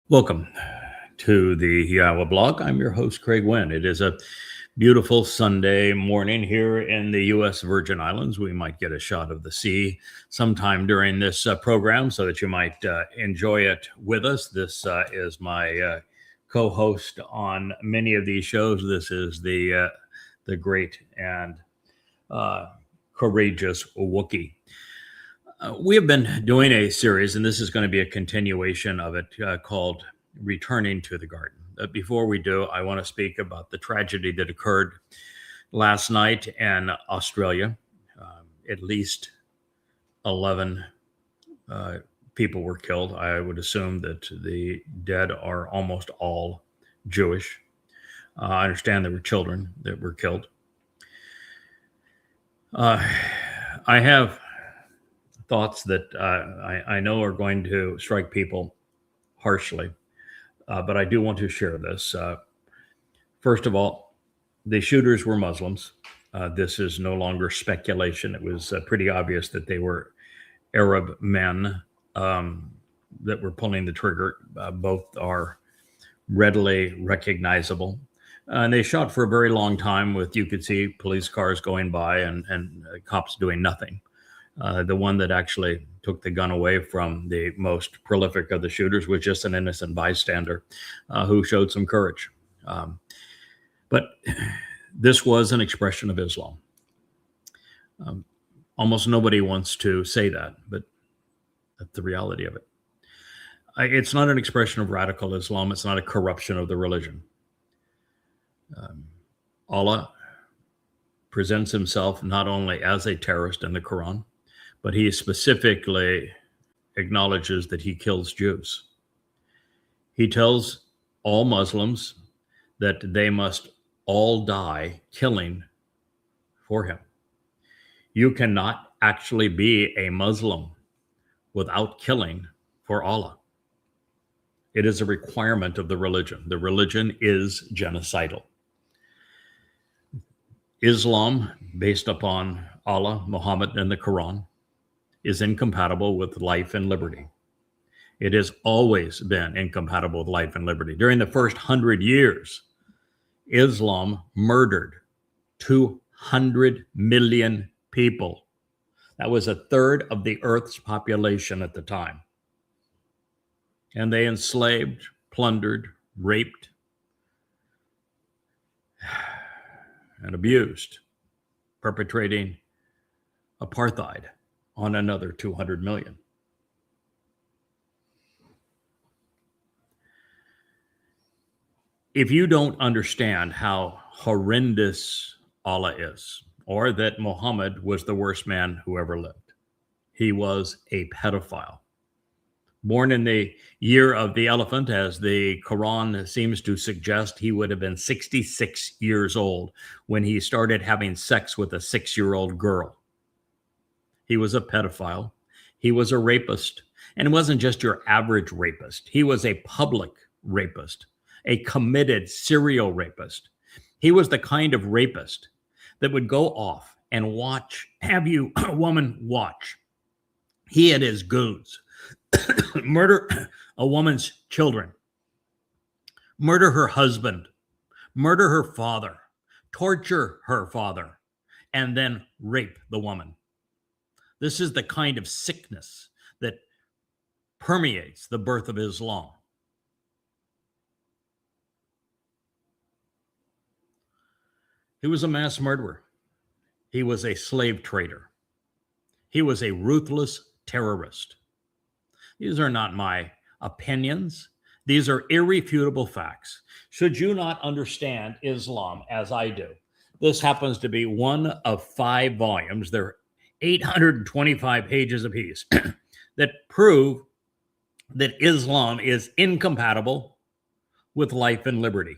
Welcome to the YAHOWAH blog. I'm your host, Craig Winn. It is a beautiful Sunday morning here in the U.S. Virgin Islands. We might get a shot of the sea sometime during this program so that you might enjoy it with us. This is my co-host on many of these shows. This is the great and courageous Wookiee. We have been doing a series, and this is going to be a continuation of it, called Returning to the Garden. Before we do, I want to speak about the tragedy that occurred last night in Australia. At least 11 people were killed. I would assume that the dead are almost all Jewish. I understand there were children that were killed. I have thoughts that I know are going to strike people harshly, but I do want to share this. First of all, the shooters were Muslims. This is no longer speculation. It was pretty obvious that they were Arab men that were pulling the trigger. Both are readily recognizable. And they shot for a very long time you could see police cars going by and cops doing nothing. The one that actually took the gun away from the most prolific of the shooters was just an innocent bystander who showed some courage. But this was an expression of Islam. Almost nobody wants to say that, but that's the reality of it. It's not an expression of radical Islam. It's not a corruption of the religion. Allah presents himself not only as a terrorist in the Quran, but he specifically acknowledges that he kills Jews. He tells all Muslims that they must all die killing for him. You cannot actually be a Muslim without killing for Allah. It is a requirement of the religion. The religion is genocidal. Islam, based upon Allah, Muhammad, and the Quran, is incompatible with life and liberty. It has always been incompatible with life and liberty. During the first 100 years, Islam murdered 200 million people. That was a third of the earth's population at the time. And they enslaved, plundered, raped, and abused, perpetrating apartheid on another 200 million. If you don't understand how horrendous Allah is, or that Muhammad was the worst man who ever lived, he was a pedophile. Born in the year of the elephant, as the Quran seems to suggest, he would have been 66 years old when he started having sex with a 6-year-old girl. He was a pedophile. He was a rapist. And it wasn't just your average rapist. He was a public rapist, a committed serial rapist. He was the kind of rapist that would go off and have you, a woman, watch. He and his goons murder a woman's children, murder her husband, murder her father, torture her father, and then rape the woman. This is the kind of sickness that permeates the birth of Islam. He was a mass murderer. He was a slave trader. He was a ruthless terrorist. These are not my opinions. These are irrefutable facts. Should you not understand Islam as I do, this happens to be one of 5 volumes. They're 825 pages apiece that prove that Islam is incompatible with life and liberty.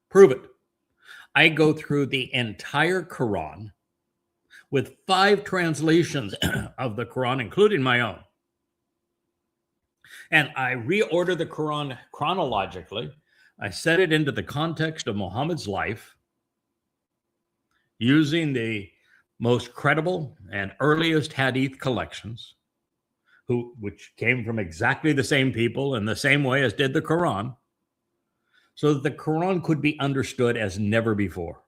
Prove it. I go through the entire Quran with 5 translations of the Quran, including my own. And I reorder the Quran chronologically. I set it into the context of Muhammad's life using the most credible and earliest hadith collections, which came from exactly the same people in the same way as did the Quran, so that the Quran could be understood as never before.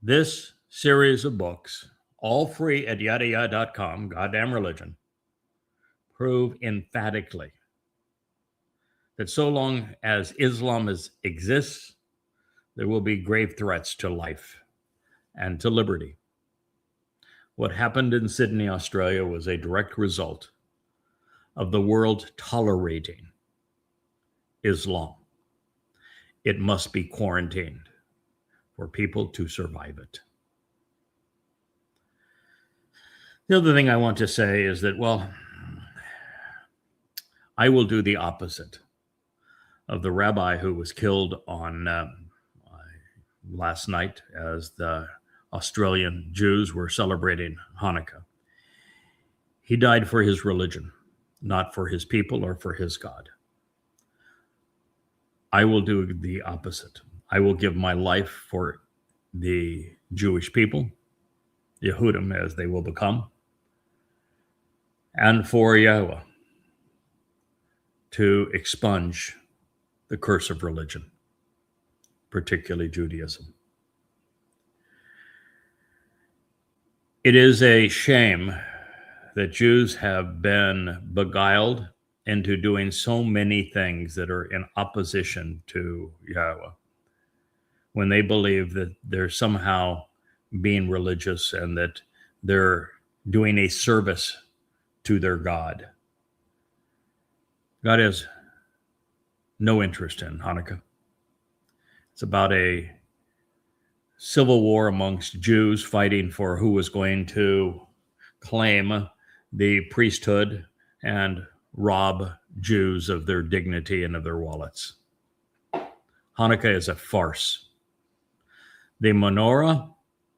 This series of books, all free at YadaYah.com, Goddamn Religion, prove emphatically that so long as Islam exists, there will be grave threats to life and to liberty. What happened in Sydney, Australia, was a direct result of the world tolerating Islam. It must be quarantined for people to survive it. The other thing I want to say is that, well, I will do the opposite of the rabbi who was killed on last night as the Australian Jews were celebrating Hanukkah. He died for his religion, not for his people or for his God. I will do the opposite. I will give my life for the Jewish people, Yehudim as they will become, and for YAHOWAH to expunge the curse of religion, particularly Judaism. It is a shame that Jews have been beguiled into doing so many things that are in opposition to YAHOWAH, when they believe that they're somehow being religious and that they're doing a service to their God. God has no interest in Hanukkah. It's about a civil war amongst Jews fighting for who was going to claim the priesthood and rob Jews of their dignity and of their wallets. Hanukkah is a farce. The menorah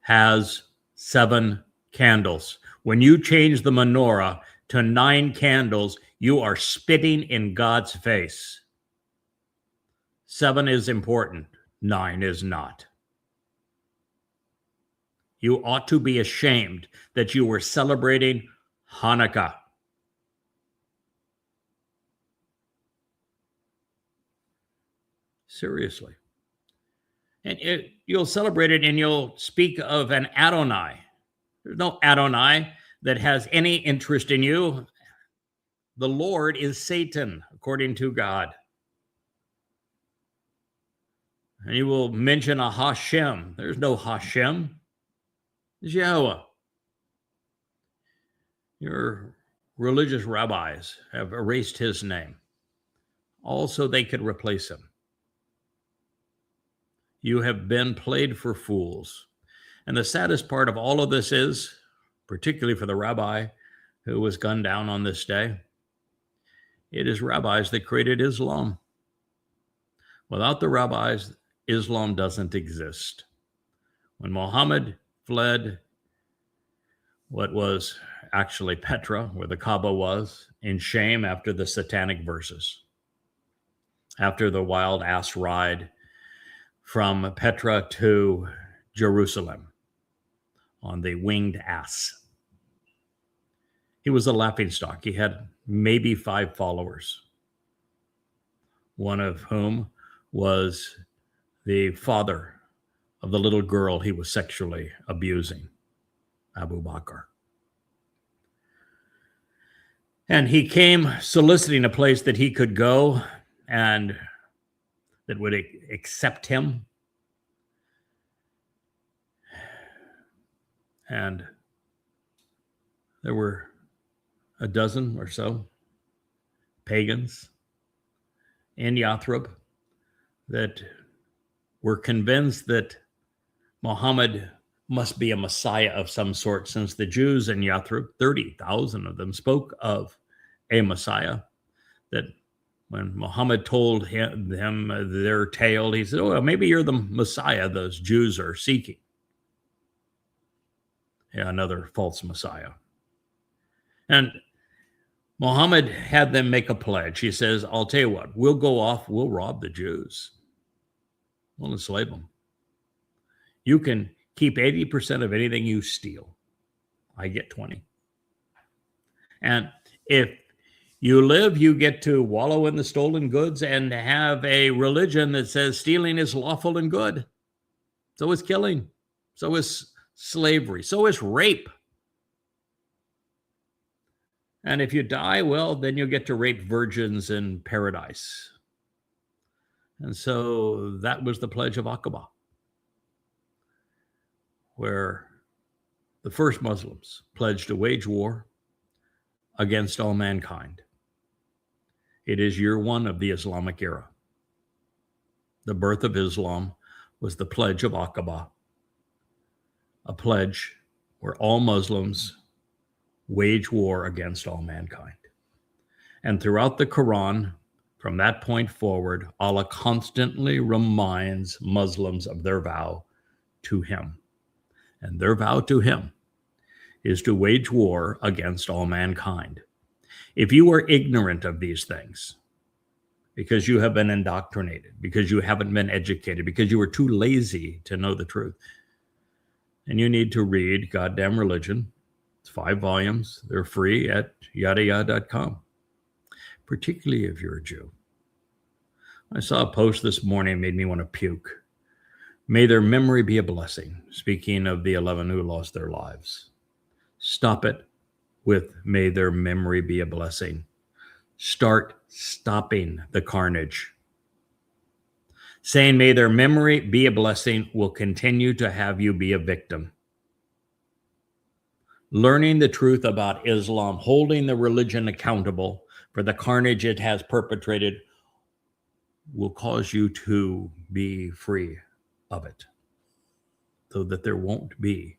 has 7 candles. When you change the menorah to 9 candles, you are spitting in God's face. 7 is important, 9 is not. You ought to be ashamed that you were celebrating Hanukkah. Seriously. And you'll celebrate it and you'll speak of an Adonai. There's no Adonai that has any interest in you. The Lord is Satan, according to God. And you will mention a Hashem. There's no Hashem. It's YAHOWAH. Your religious rabbis have erased his name. Also, they could replace him. You have been played for fools. And the saddest part of all of this is, particularly for the rabbi who was gunned down on this day, it is rabbis that created Islam. Without the rabbis, Islam doesn't exist. When Muhammad fled what was actually Petra, where the Kaaba was, in shame after the satanic verses, after the wild ass ride from Petra to Jerusalem on the winged ass. He was a laughingstock. He had maybe 5 followers, one of whom was the father of the little girl he was sexually abusing, Abu Bakr. And he came soliciting a place that he could go and that would accept him. And there were a dozen or so pagans in Yathrib that were convinced that Muhammad must be a Messiah of some sort, since the Jews in Yathrib, 30,000 of them, spoke of a Messiah. That when Muhammad told them their tale, he said, "Oh, well, maybe you're the Messiah those Jews are seeking." Yeah, another false Messiah. And Muhammad had them make a pledge. He says, "I'll tell you what, we'll go off, we'll rob the Jews. We'll enslave them. You can keep 80% of anything you steal. I get 20. And if you live, you get to wallow in the stolen goods and have a religion that says stealing is lawful and good. So is killing. So is slavery. So is rape. And if you die, well, then you'll get to rape virgins in paradise. And so that was the pledge of Aqaba, where the first Muslims pledged to wage war against all mankind. It is year one of the Islamic era. The birth of Islam was the pledge of Aqaba, a pledge where all Muslims wage war against all mankind. And throughout the Quran, from that point forward, Allah constantly reminds Muslims of their vow to him. And their vow to him is to wage war against all mankind. If you are ignorant of these things, because you have been indoctrinated, because you haven't been educated, because you were too lazy to know the truth, and you need to read Goddamn Religion. It's 5 volumes. They're free at YadaYahowah.com, particularly if you're a Jew. I saw a post this morning that made me want to puke. May their memory be a blessing. Speaking of the 11 who lost their lives. Stop it with may their memory be a blessing. Start stopping the carnage. Saying may their memory be a blessing will continue to have you be a victim. Learning the truth about Islam, holding the religion accountable for the carnage it has perpetrated, will cause you to be free of it, so that there won't be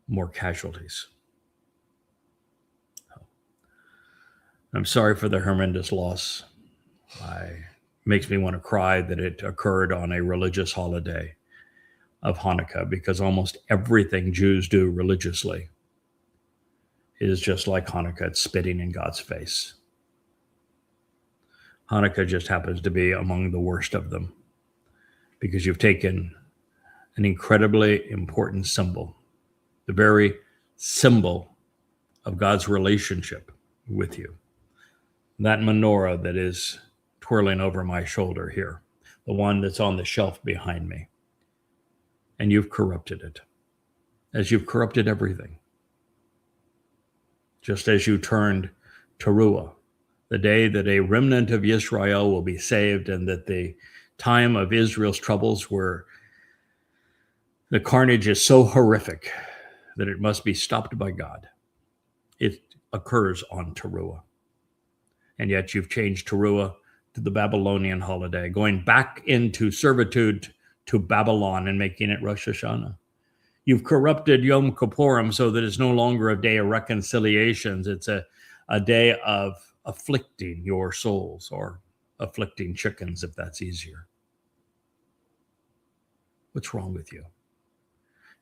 more casualties. I'm sorry for the horrendous loss. It makes me want to cry that it occurred on a religious holiday of Hanukkah, because almost everything Jews do religiously is just like Hanukkah. It's spitting in God's face. Hanukkah just happens to be among the worst of them, because you've taken an incredibly important symbol, the very symbol of God's relationship with you. That menorah that is twirling over my shoulder here, the one that's on the shelf behind me. And you've corrupted it, as you've corrupted everything. Just as you turned Teruah, the day that a remnant of Israel will be saved, and that the time of Israel's troubles where the carnage is so horrific that it must be stopped by God. It occurs on Teruah. And yet you've changed Teruah to the Babylonian holiday, going back into servitude to Babylon and making it Rosh Hashanah. You've corrupted Yom Kippurim so that it's no longer a day of reconciliations. It's a day of afflicting your souls, or afflicting chickens, if that's easier. What's wrong with you?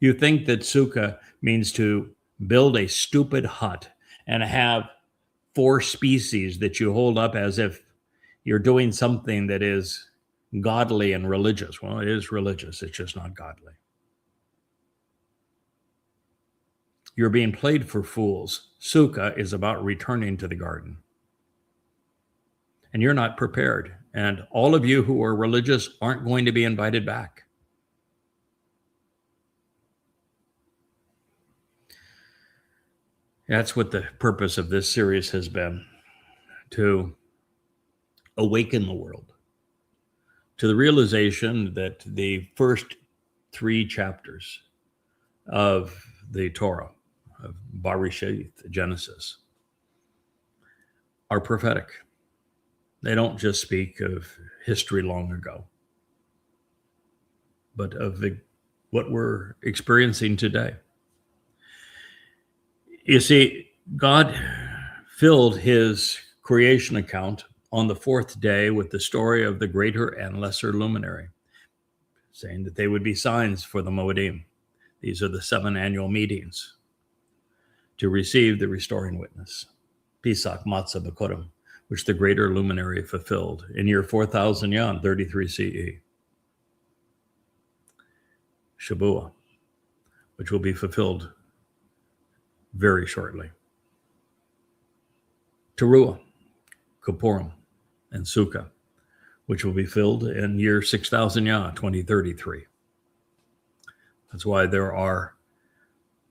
You think that Sukkah means to build a stupid hut and have 4 species that you hold up as if you're doing something that is godly and religious. Well, it is religious. It's just not godly. You're being played for fools. Sukkah is about returning to the garden. And you're not prepared. And all of you who are religious aren't going to be invited back. That's what the purpose of this series has been, to awaken the world to the realization that the first 3 chapters of the Torah, of BareSyth, Genesis, are prophetic. They don't just speak of history long ago, but of what we're experiencing today. You see, God filled his creation account on the 4th day with the story of the greater and lesser luminary, saying that they would be signs for the Mow'ed. These are the 7 annual meetings to receive the restoring witness, Pesach, Matzah, Bekurim, which the greater luminary fulfilled in year 4000 Yan, 33 CE. Shabuah, which will be fulfilled very shortly. Teruah, Kippurim, and Sukkah, which will be filled in year 6000 Yah, 2033. That's why there are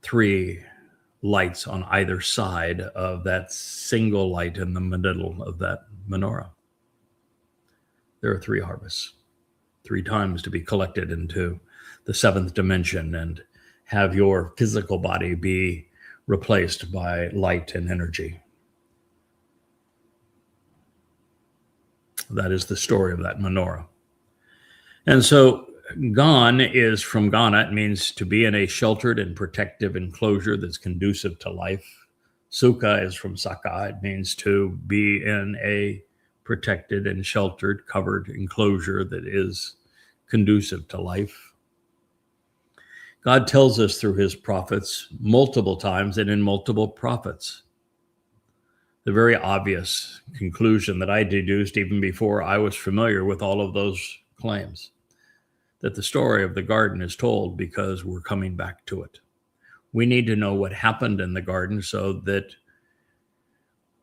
3 lights on either side of that single light in the middle of that menorah. There are 3 harvests, 3 times to be collected into the 7th dimension and have your physical body be replaced by light and energy. That is the story of that menorah. And so Gan is from Ghana. It means to be in a sheltered and protective enclosure that's conducive to life. Sukkah is from Saka. It means to be in a protected and sheltered, covered enclosure that is conducive to life. God tells us through his prophets multiple times and in multiple prophets. The very obvious conclusion that I deduced even before I was familiar with all of those claims, that the story of the garden is told because we're coming back to it. We need to know what happened in the garden so that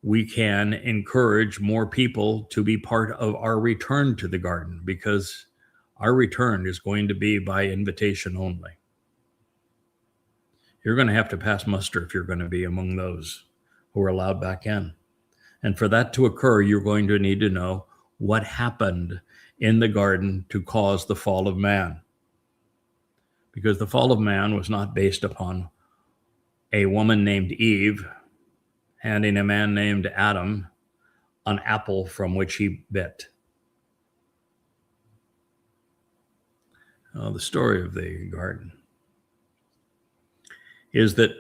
we can encourage more people to be part of our return to the garden, because our return is going to be by invitation only. You're going to have to pass muster if you're going to be among those who are allowed back in. And for that to occur, you're going to need to know what happened in the garden to cause the fall of man. Because the fall of man was not based upon a woman named Eve handing a man named Adam an apple from which he bit. The story of the garden is that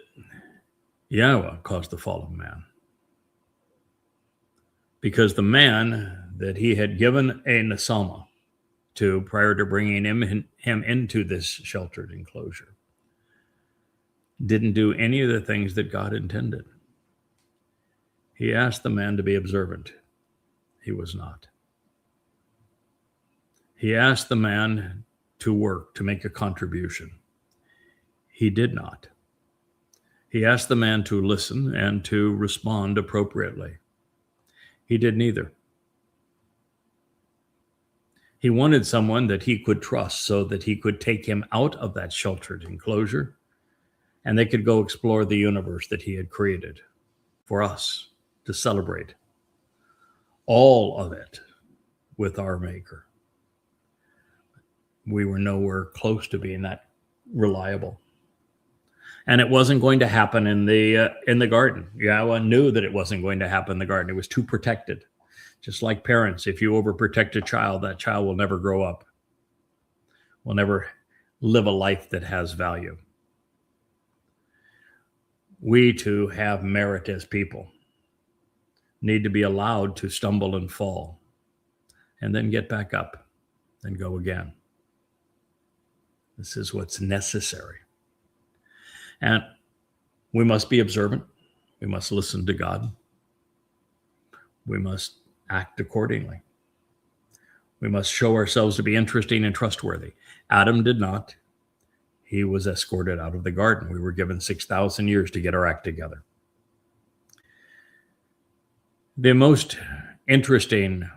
Yahweh caused the fall of man, because the man that he had given a nesama to prior to bringing him into this sheltered enclosure didn't do any of the things that God intended. He asked the man to be observant. He was not. He asked the man to work, to make a contribution. He did not. He asked the man to listen and to respond appropriately. He did neither. He wanted someone that he could trust so that he could take him out of that sheltered enclosure and they could go explore the universe that he had created for us to celebrate all of it with our Maker. We were nowhere close to being that reliable. And it wasn't going to happen in the garden. Yahweh knew that it wasn't going to happen in the garden. It was too protected. Just like parents, if you overprotect a child, that child will never grow up, will never live a life that has value. We too have merit as people, need to be allowed to stumble and fall, and then get back up and go again. This is what's necessary. And we must be observant. We must listen to God. We must act accordingly. We must show ourselves to be interesting and trustworthy. Adam did not. He was escorted out of the garden. We were given 6,000 years to get our act together. The most interesting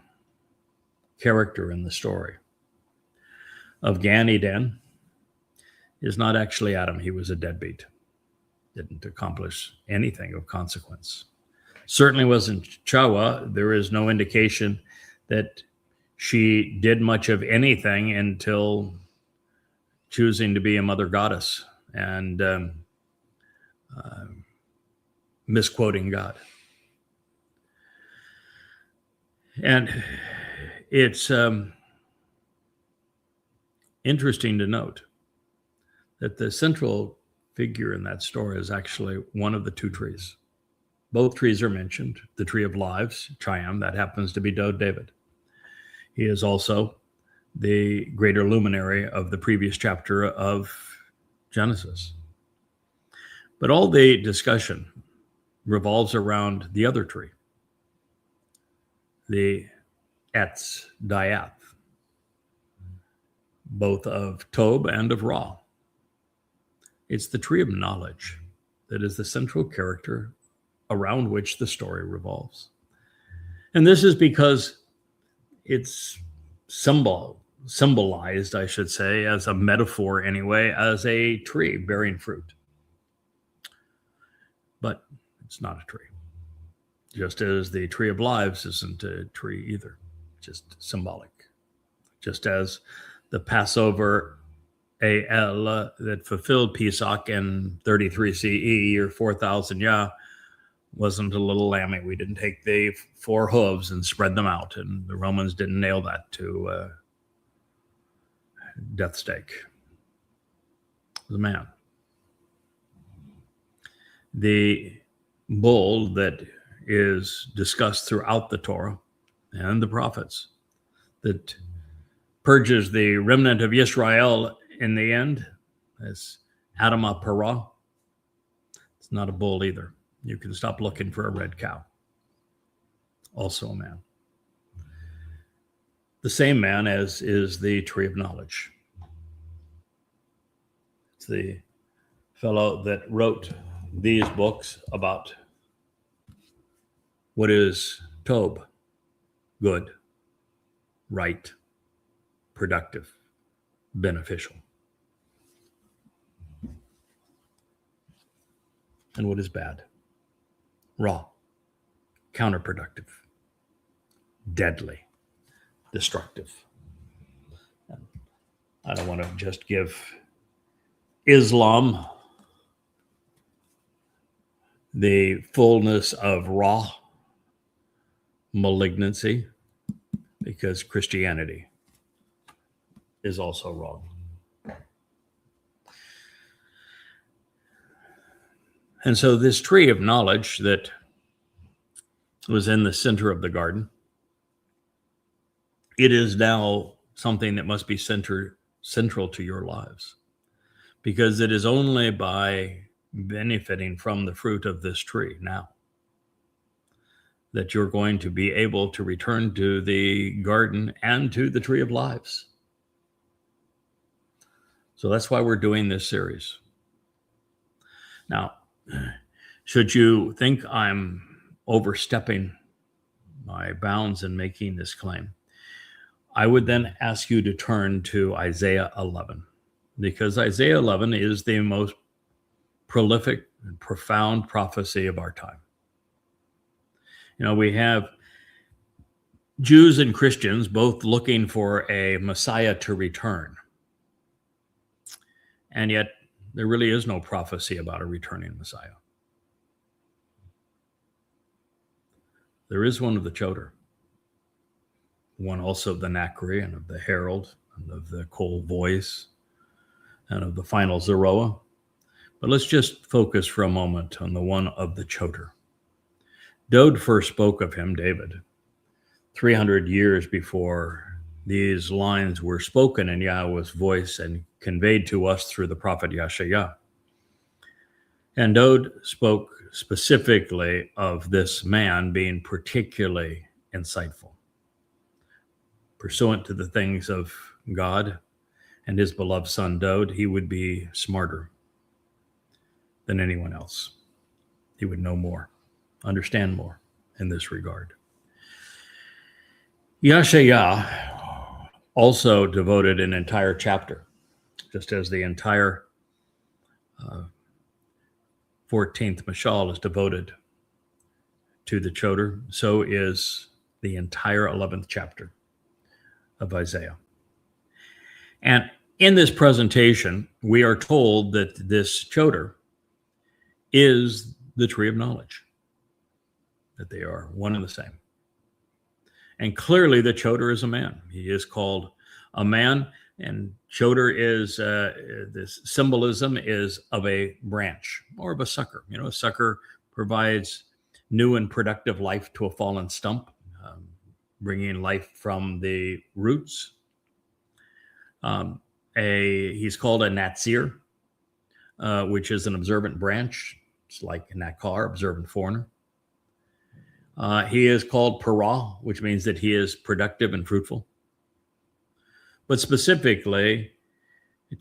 character in the story of Gan Eden is not actually Adam. He was a deadbeat. Didn't accomplish anything of consequence. Certainly wasn't Chawa. There is no indication that she did much of anything until choosing to be a mother goddess and misquoting God. And it's interesting to note that the central figure in that story is actually one of the 2 trees. Both trees are mentioned. The tree of lives, Chayam, that happens to be David. He is also the greater luminary of the previous chapter of Genesis. But all the discussion revolves around the other tree, the Etz Dayath, both of Tob and of Ra. It's the tree of knowledge that is the central character around which the story revolves. And this is because it's symbolized, I should say, as a metaphor anyway, as a tree bearing fruit. But it's not a tree. Just as the tree of lives isn't a tree either, just symbolic. Just as the Passover AL that fulfilled Pesach in 33 CE or 4,000 Yah wasn't a little lammy. We didn't take the 4 hooves and spread them out, and the Romans didn't nail that to death stake. It was a man. The bull that is discussed throughout the Torah and the prophets that purges the remnant of Israel in the end as Adamah Parah. It's not a bull either. You can stop looking for a red cow. Also a man. The same man as is the tree of knowledge. It's the fellow that wrote these books about what is Tob, good, right, productive, beneficial. And what is bad, raw, counterproductive, deadly, destructive. And I don't want to just give Islam the fullness of raw malignancy, because Christianity is also wrong. And so this tree of knowledge that was in the center of the garden, it is now something that must be central to your lives, because it is only by benefiting from the fruit of this tree now that you're going to be able to return to the garden and to the tree of lives. So that's why we're doing this series. Now, should you think I'm overstepping my bounds in making this claim, I would then ask you to turn to Isaiah 11, because Isaiah 11 is the most prolific and profound prophecy of our time. You know, we have Jews and Christians both looking for a Messiah to return. And yet there really is no prophecy about a returning Messiah. There is one of the Choder, one also of the Miqra'ey and of the Herald and of the Kol voice and of the final Zeroah. But let's just focus for a moment on the one of the Choder. Dode first spoke of him, David, 300 years before these lines were spoken in Yahweh's voice and conveyed to us through the prophet Yeshayah. And Dode spoke specifically of this man being particularly insightful, pursuant to the things of God and his beloved son Dode. He would be smarter than anyone else. He would know more, understand more in this regard. Yeshayah also devoted an entire chapter, just as the entire 14th Mashal is devoted to the Choder, so is the entire 11th chapter of Isaiah. And in this presentation, we are told that this Choder is the tree of knowledge, that they are one and the same. And clearly the Choder is a man. He is called a man, and Choder is, this symbolism is of a branch or of a sucker. You know, a sucker provides new and productive life to a fallen stump, bringing life from the roots. He's called a Natsir, which is an observant branch. It's like Nakar, observant foreigner. He is called Parah, which means that he is productive and fruitful. But specifically,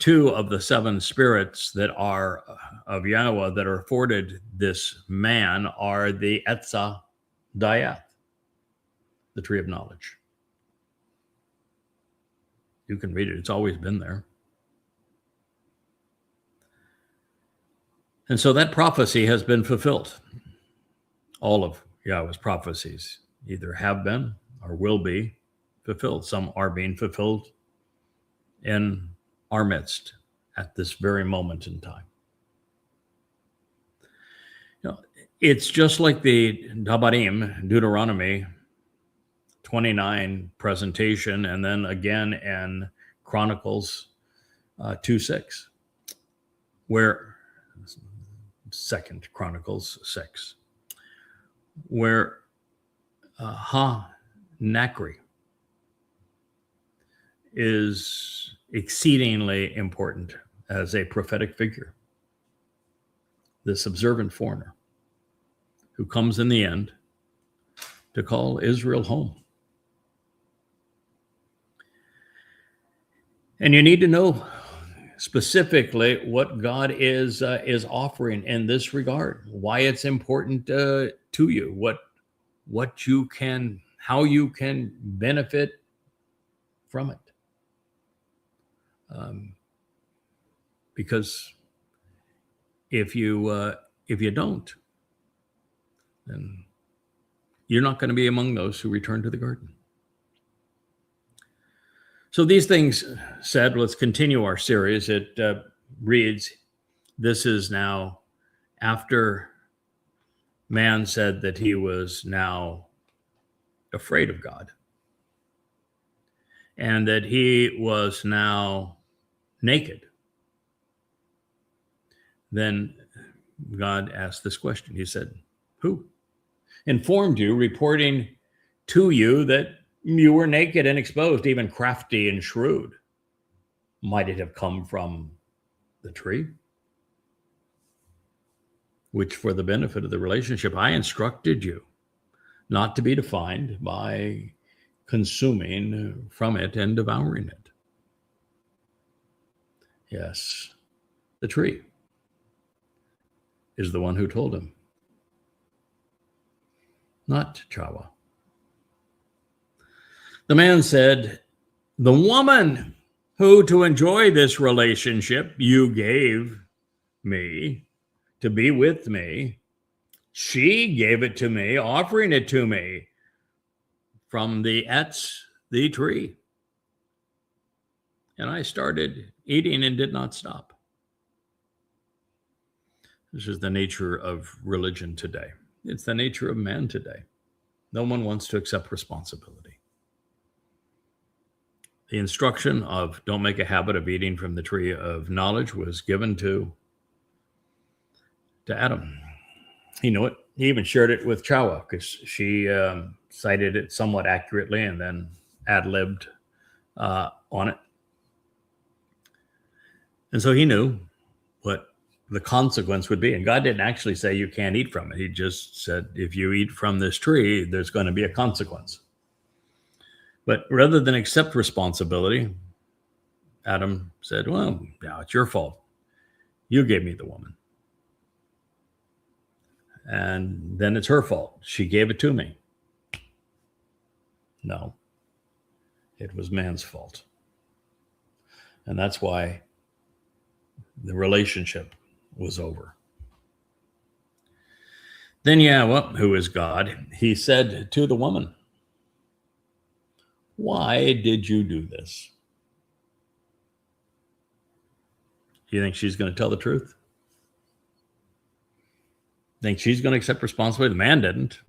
2 of the 7 spirits that are of Yahweh that are afforded this man are the Etzah Dayath. the tree of knowledge. You can read it. It's always been there. And so that prophecy has been fulfilled. All of Yahweh's prophecies either have been or will be fulfilled. Some are being fulfilled in our midst at this very moment in time. You know, it's just like the Dabarim, Deuteronomy 29 presentation, and then again in Chronicles 2:6, where Second Chronicles 6, where Ha-Nakri is exceedingly important as a prophetic figure. This observant foreigner who comes in the end to call Israel home. And you need to know specifically what God is offering in this regard, why it's important to you, what you can, how you can benefit from it. Because if you don't, then you're not going to be among those who return to the garden. So these things said, let's continue our series. It reads, this is now after man said that he was now afraid of God and that he was now naked. Then God asked this question. He said, who informed you, reporting to you that you were naked and exposed, even crafty and shrewd? Might it have come from the tree? Which, for the benefit of the relationship, I instructed you not to be defined by consuming from it and devouring it. Yes, the tree is the one who told him, not Yahowah. The man said, the woman who, to enjoy this relationship, you gave me to be with me, she gave it to me, offering it to me from the tree. And I started eating and did not stop. This is the nature of religion today. It's the nature of man today. No one wants to accept responsibility. The instruction of don't make a habit of eating from the tree of knowledge was given to Adam. He knew it. He even shared it with Yahowah because she cited it somewhat accurately and then ad-libbed on it. And so he knew what the consequence would be. And God didn't actually say you can't eat from it. He just said, if you eat from this tree, there's going to be a consequence. But rather than accept responsibility, Adam said, well, now it's your fault. You gave me the woman. And then it's her fault. She gave it to me. No, it was man's fault. And that's why the relationship was over. Then Yahowah, who is God, he said to the woman, why did you do this? Do you think she's going to tell the truth? Think she's going to accept responsibility? The man didn't.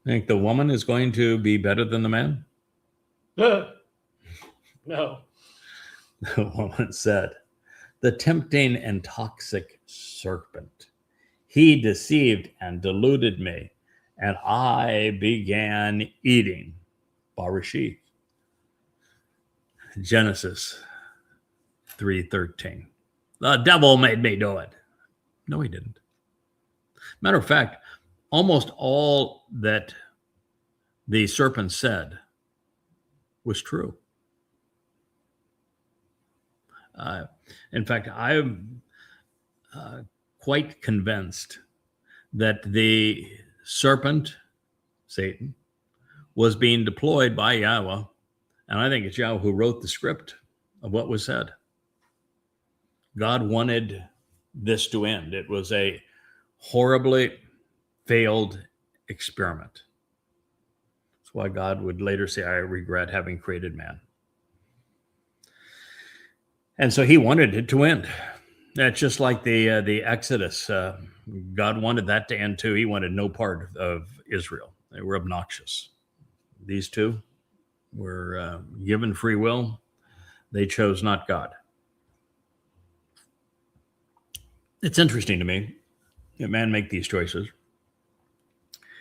Think the woman is going to be better than the man? No. The woman said, the tempting and toxic serpent, he deceived and deluded me, and I began eating. Bereshith. Genesis 3:13. The devil made me do it. No, he didn't. Matter of fact, almost all that the serpent said was true. In fact, I'm quite convinced that the serpent, Satan, was being deployed by Yahweh. And I think it's Yahweh who wrote the script of what was said. God wanted this to end. It was a horribly failed experiment. That's why God would later say, I regret having created man. And so he wanted it to end. That's just like the Exodus. God wanted that to end too. He wanted no part of Israel. They were obnoxious. These two were given free will. They chose not God. It's interesting to me that man make these choices.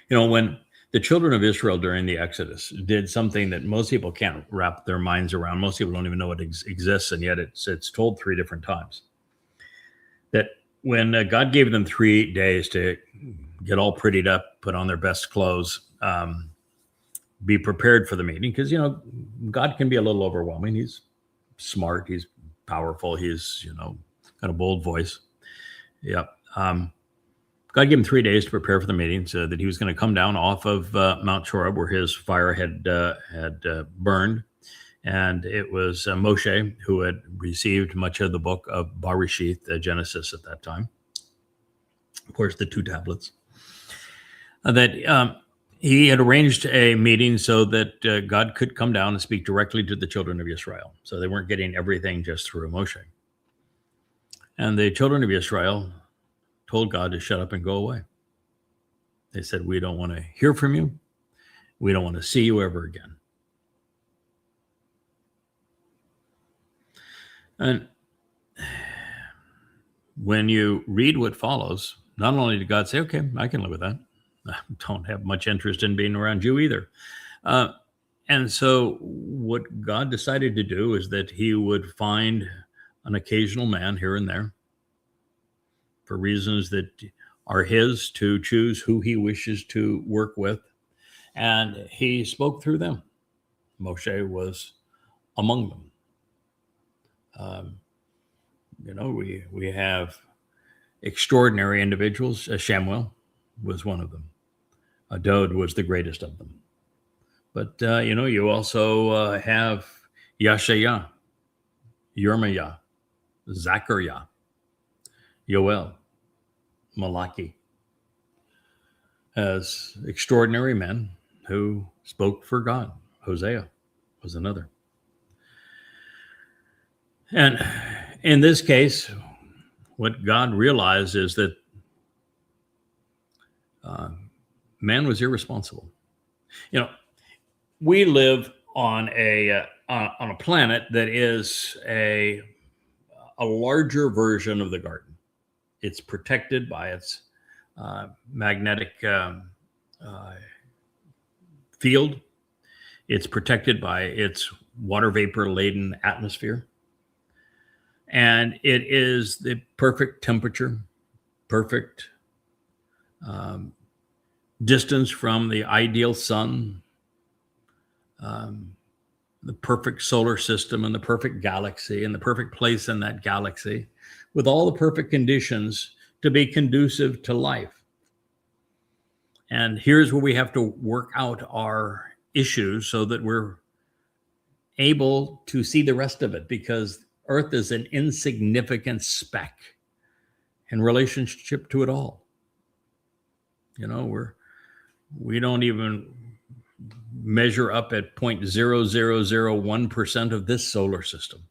You know, when the children of Israel during the Exodus did something that most people can't wrap their minds around. Most people don't even know it exists, and yet it's told 3 different times. That when God gave them 3 days to get all prettied up, put on their best clothes, be prepared for the meeting, because, you know, God can be a little overwhelming. He's smart, he's powerful, he's, you know, got a bold voice. Yep. God gave him 3 days to prepare for the meeting, so that he was going to come down off of Mount Choreb, where his fire had burned. And it was Moshe who had received much of the book of BareSyth, Genesis at that time. Of course, the 2 tablets. That he had arranged a meeting so that God could come down and speak directly to the children of Israel. So they weren't getting everything just through Moshe. And the children of Israel told God to shut up and go away. They said, we don't want to hear from you. We don't want to see you ever again. And when you read what follows, not only did God say, okay, I can live with that. I don't have much interest in being around you either. And so what God decided to do is that he would find an occasional man here and there, for reasons that are his, to choose who he wishes to work with. And he spoke through them. Moshe was among them. You know, we have extraordinary individuals. Shamuel was one of them. Dode was the greatest of them. But, you know, you also have Yashaya, Yirmiah, Zachariah, Yoel, Malachi, as extraordinary men who spoke for God. Hosea was another. And in this case, what God realized is that man was irresponsible. You know, we live on a planet that is a larger version of the garden. It's protected by its magnetic field. It's protected by its water vapor laden atmosphere. And it is the perfect temperature, perfect distance from the ideal sun, the perfect solar system and the perfect galaxy and the perfect place in that galaxy, with all the perfect conditions to be conducive to life. And here's where we have to work out our issues so that we're able to see the rest of it, because Earth is an insignificant speck in relationship to it all. You know, we don't even measure up at 0.0001% of this solar system.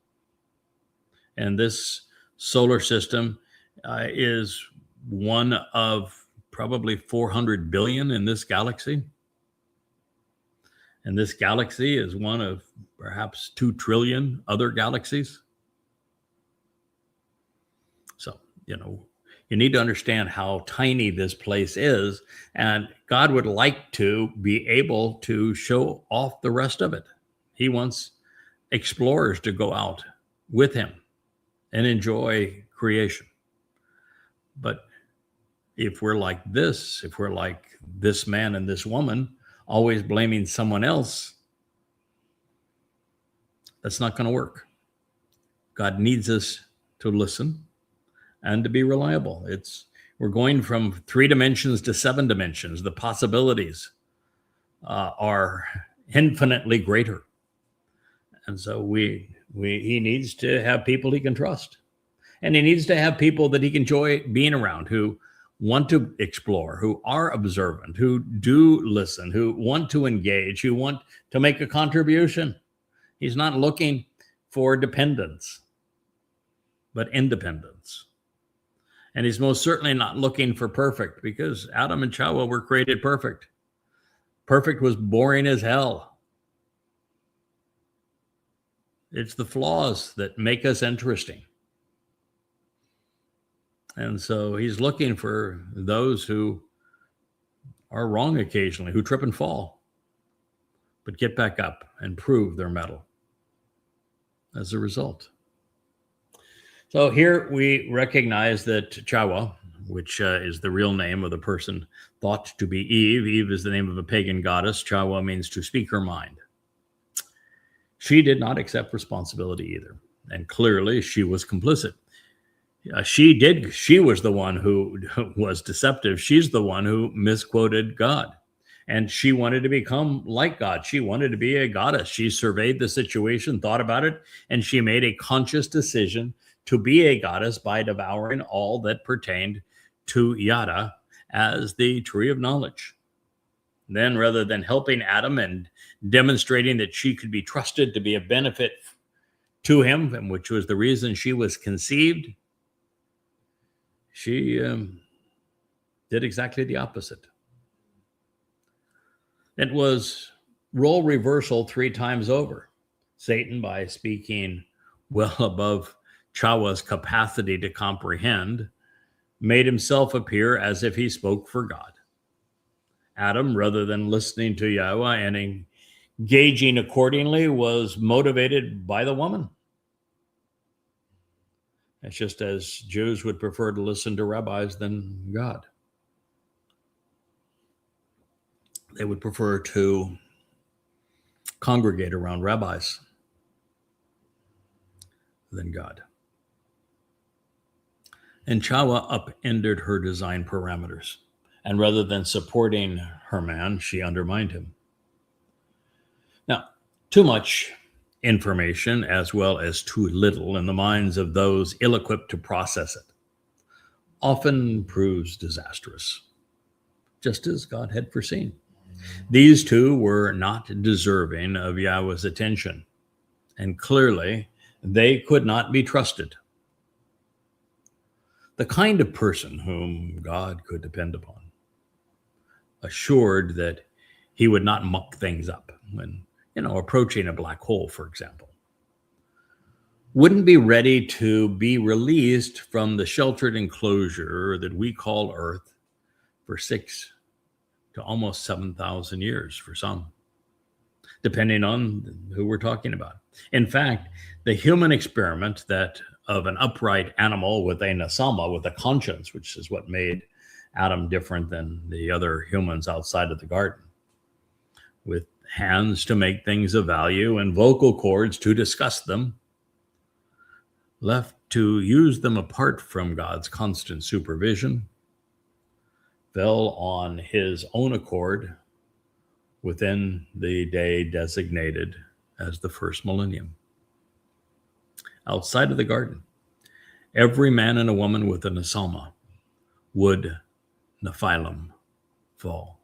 And this solar system is one of probably 400 billion in this galaxy. And this galaxy is one of perhaps 2 trillion other galaxies. So, you know, you need to understand how tiny this place is, and God would like to be able to show off the rest of it. He wants explorers to go out with him and enjoy creation. But if we're like this, if we're like this man and this woman, always blaming someone else, that's not going to work. God needs us to listen and to be reliable. We're going from 3 dimensions to 7 dimensions, the possibilities are infinitely greater. And so he needs to have people he can trust. And he needs to have people that he can enjoy being around, who want to explore, who are observant, who do listen, who want to engage, who want to make a contribution. He's not looking for dependence, but independence. And he's most certainly not looking for perfect, because Adam and Chawah were created perfect. Perfect was boring as hell. It's the flaws that make us interesting. And so he's looking for those who are wrong occasionally, who trip and fall, but get back up and prove their mettle as a result. So here we recognize that Chawah, which is the real name of the person thought to be Eve. Eve is the name of a pagan goddess. Chawah means to speak her mind. She did not accept responsibility either. And clearly she was complicit. She was the one who was deceptive. She's the one who misquoted God. And she wanted to become like God. She wanted to be a goddess. She surveyed the situation, thought about it, and she made a conscious decision to be a goddess by devouring all that pertained to Yada as the tree of knowledge. Then, rather than helping Adam and demonstrating that she could be trusted to be a benefit to him, and which was the reason she was conceived, she did exactly the opposite. It was role reversal 3 times over. Satan, by speaking well above Chawah's capacity to comprehend, made himself appear as if he spoke for God. Adam, rather than listening to Yahweh and engaging accordingly, was motivated by the woman. It's just as Jews would prefer to listen to rabbis than God. They would prefer to congregate around rabbis than God. And Chawah upended her design parameters. And rather than supporting her man, she undermined him. Now, too much information, as well as too little, in the minds of those ill-equipped to process it, often proves disastrous, just as God had foreseen. These two were not deserving of Yahweh's attention, and clearly they could not be trusted. The kind of person whom God could depend upon, assured that he would not muck things up when, approaching a black hole, for example, wouldn't be ready to be released from the sheltered enclosure that we call Earth for 6 to almost 7,000 years for some, depending on who we're talking about. In fact, the human experiment that of an upright animal with a nasama, with a conscience, which is what made Adam different than the other humans outside of the garden, with hands to make things of value and vocal cords to discuss them, left to use them apart from God's constant supervision, fell on his own accord within the day designated as the first millennium. Outside of the garden, every man and a woman with a nasama would Nephilim fall,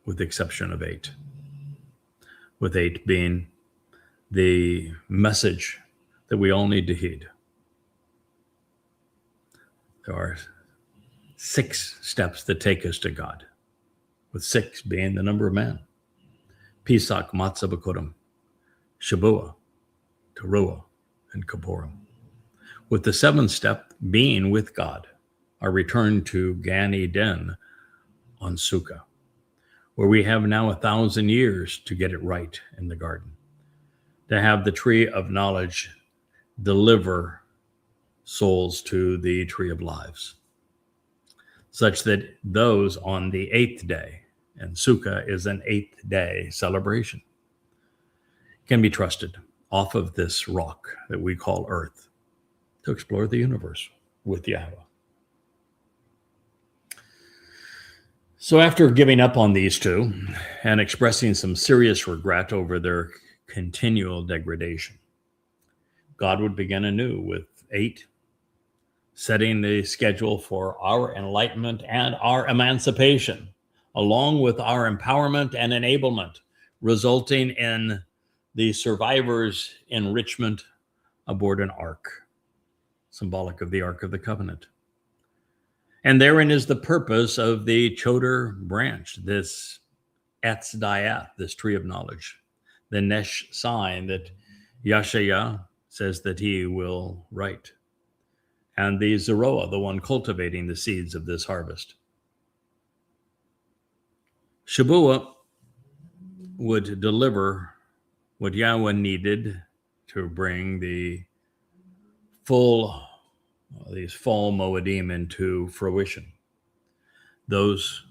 with the exception of 8, with 8 being the message that we all need to heed. There are 6 steps that take us to God, with 6 being the number of man. Pesach, Matzah, B'Kurim, Shabuah, Teruah, and Kippurim. With the 7th step being with God, our return to Gan Eden on Sukkah, where we have now 1,000 years to get it right in the garden, to have the tree of knowledge deliver souls to the tree of lives, such that those on the 8th day, and Sukkah is an 8th day celebration, can be trusted off of this rock that we call Earth to explore the universe with Yahweh. So after giving up on these two and expressing some serious regret over their continual degradation, God would begin anew with 8, setting the schedule for our enlightenment and our emancipation, along with our empowerment and enablement, resulting in the survivors' enrichment aboard an ark, symbolic of the Ark of the Covenant. And therein is the purpose of the Choder branch, this Etz Dayath, this tree of knowledge, the Nesh sign that Yashaya says that he will write, and the Zeroah, the one cultivating the seeds of this harvest. Shabuah would deliver what Yahweh needed to bring these fall Moedim into fruition. Those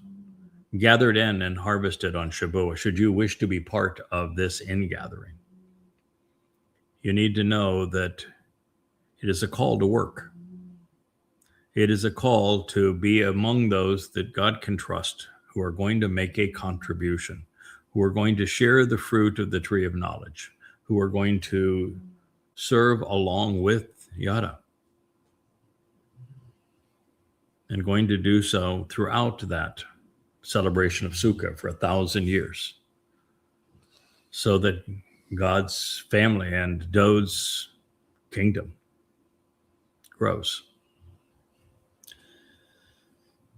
gathered in and harvested on Shabuah, should you wish to be part of this ingathering, you need to know that it is a call to work. It is a call to be among those that God can trust, who are going to make a contribution, who are going to share the fruit of the tree of knowledge, who are going to serve along with Yada, and going to do so throughout that celebration of Sukkah for 1,000 years, so that God's family and Dod's kingdom grows.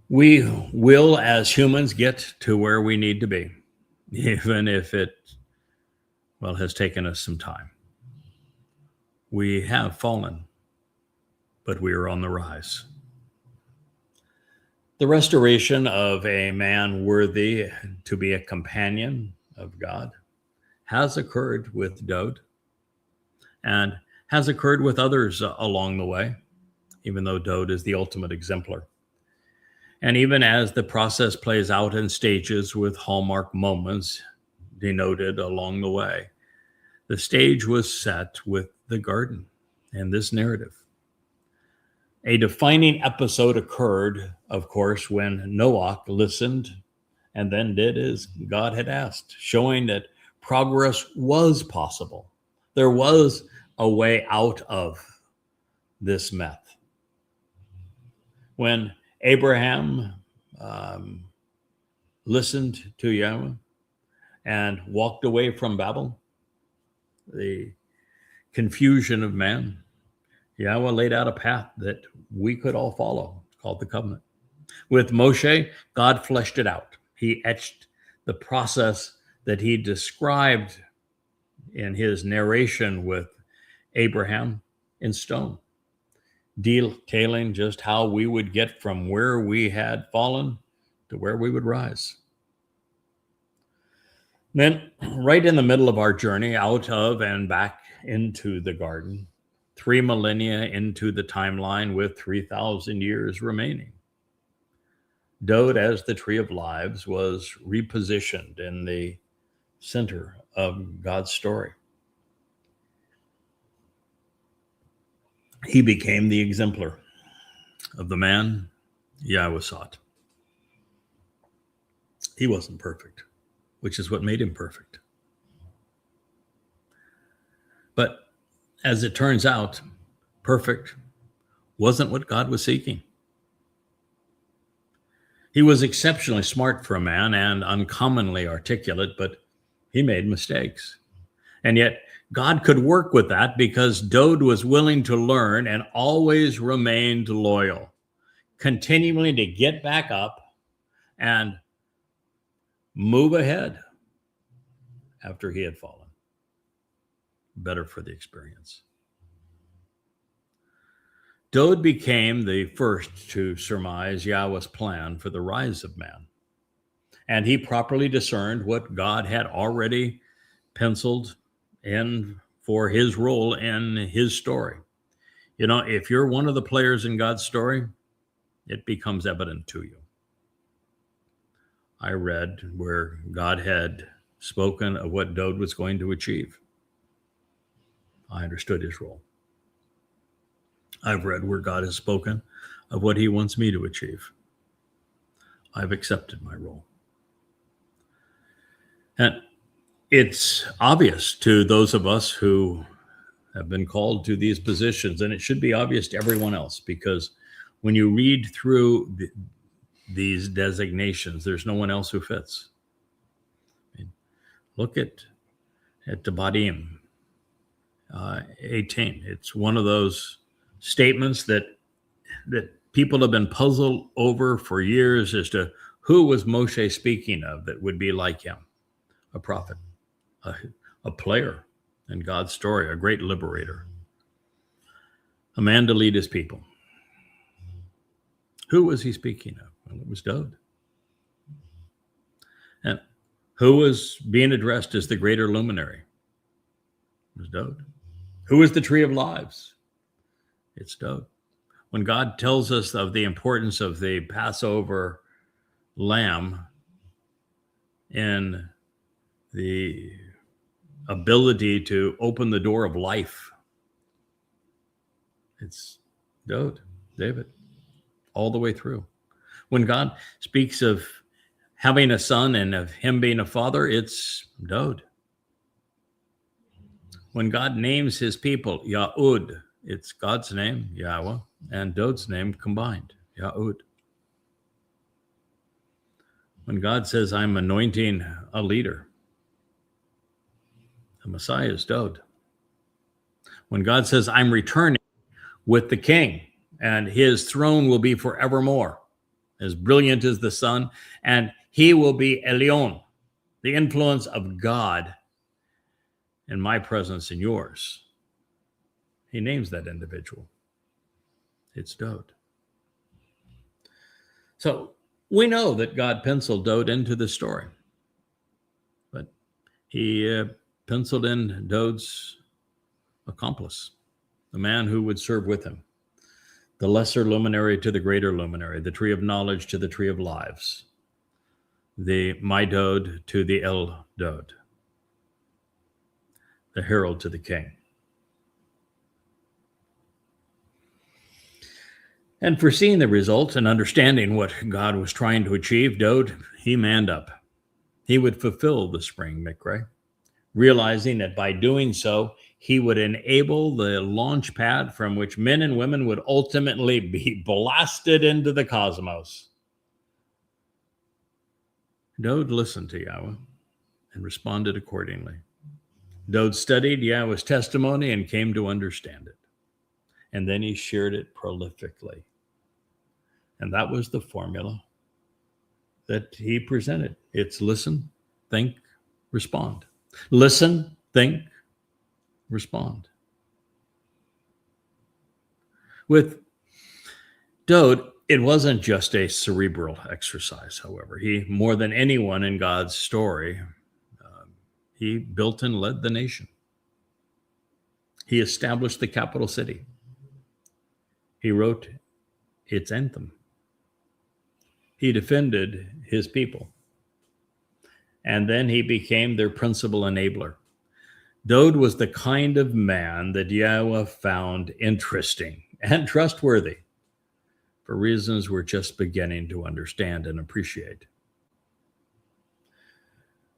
We will, as humans, get to where we need to be, even if it, has taken us some time. We have fallen, but we are on the rise. The restoration of a man worthy to be a companion of God has occurred with Dod and has occurred with others along the way, even though Dod is the ultimate exemplar. And even as the process plays out in stages with hallmark moments denoted along the way, the stage was set with the garden and this narrative. A defining episode occurred, of course, when Noah listened and then did as God had asked, showing that progress was possible. There was a way out of this meth. When Abraham listened to Yahweh and walked away from Babel, the confusion of man, Yahweh laid out a path that we could all follow, called the covenant. With Moshe, God fleshed it out. He etched the process that he described in his narration with Abraham in stone, detailing just how we would get from where we had fallen to where we would rise. Then, right in the middle of our journey out of and back into the garden, 3 millennia into the timeline with 3,000 years remaining, Dod, as the tree of lives, was repositioned in the center of God's story. He became the exemplar of the man Yahweh sought. He wasn't perfect, which is what made him perfect. But as it turns out, perfect wasn't what God was seeking. He was exceptionally smart for a man and uncommonly articulate, but he made mistakes. And yet God could work with that because Dod was willing to learn and always remained loyal, continuing to get back up and move ahead after he had fallen. Better for the experience. Dod became the first to surmise Yahweh's plan for the rise of man, and he properly discerned what God had already penciled in for his role in his story. You know, if you're one of the players in God's story, it becomes evident to you. I read where God had spoken of what Dod was going to achieve. I understood his role. I've read where God has spoken of what he wants me to achieve. I've accepted my role. And it's obvious to those of us who have been called to these positions, and it should be obvious to everyone else, because when you read through these designations, there's no one else who fits. I mean, look at Debadim 18. It's one of those statements that people have been puzzled over for years as to who was Moshe speaking of that would be like him, a prophet, a player in God's story, a great liberator, a man to lead his people. Who was he speaking of? Well, it was Dowd. And who was being addressed as the greater luminary? It was Dowd. Who is the tree of lives? It's Dowd. When God tells us of the importance of the Passover lamb and the ability to open the door of life, it's Dowd, David, all the way through. When God speaks of having a son and of him being a father, it's Dowd. When God names his people Yahud, it's God's name, Yahweh, and Dowd's name combined, Yahud. When God says, I'm anointing a leader, the Messiah is Dowd. When God says, I'm returning with the king, and his throne will be forevermore, as brilliant as the sun, and he will be Elyon, the influence of God in my presence and yours. He names that individual. It's Dowd. So we know that God penciled Dowd into the story, but he penciled in Dowd's accomplice, the man who would serve with him, the lesser luminary to the greater luminary, the tree of knowledge to the tree of lives, the my Dowd to the El Dowd, the herald to the king. And foreseeing the results and understanding what God was trying to achieve, Dowd, he manned up. He would fulfill the spring Miqra'ey, realizing that by doing so, he would enable the launch pad from which men and women would ultimately be blasted into the cosmos. Dowd listened to Yahweh and responded accordingly. Dowd studied Yahweh's testimony and came to understand it. And then he shared it prolifically. And that was the formula that he presented. It's listen, think, respond. Listen, think, respond. With Dowd, it wasn't just a cerebral exercise, however. He, more than anyone in God's story, he built and led the nation. He established the capital city. He wrote its anthem. He defended his people. And then he became their principal enabler. Dowd was the kind of man that Yahweh found interesting and trustworthy for reasons we're just beginning to understand and appreciate.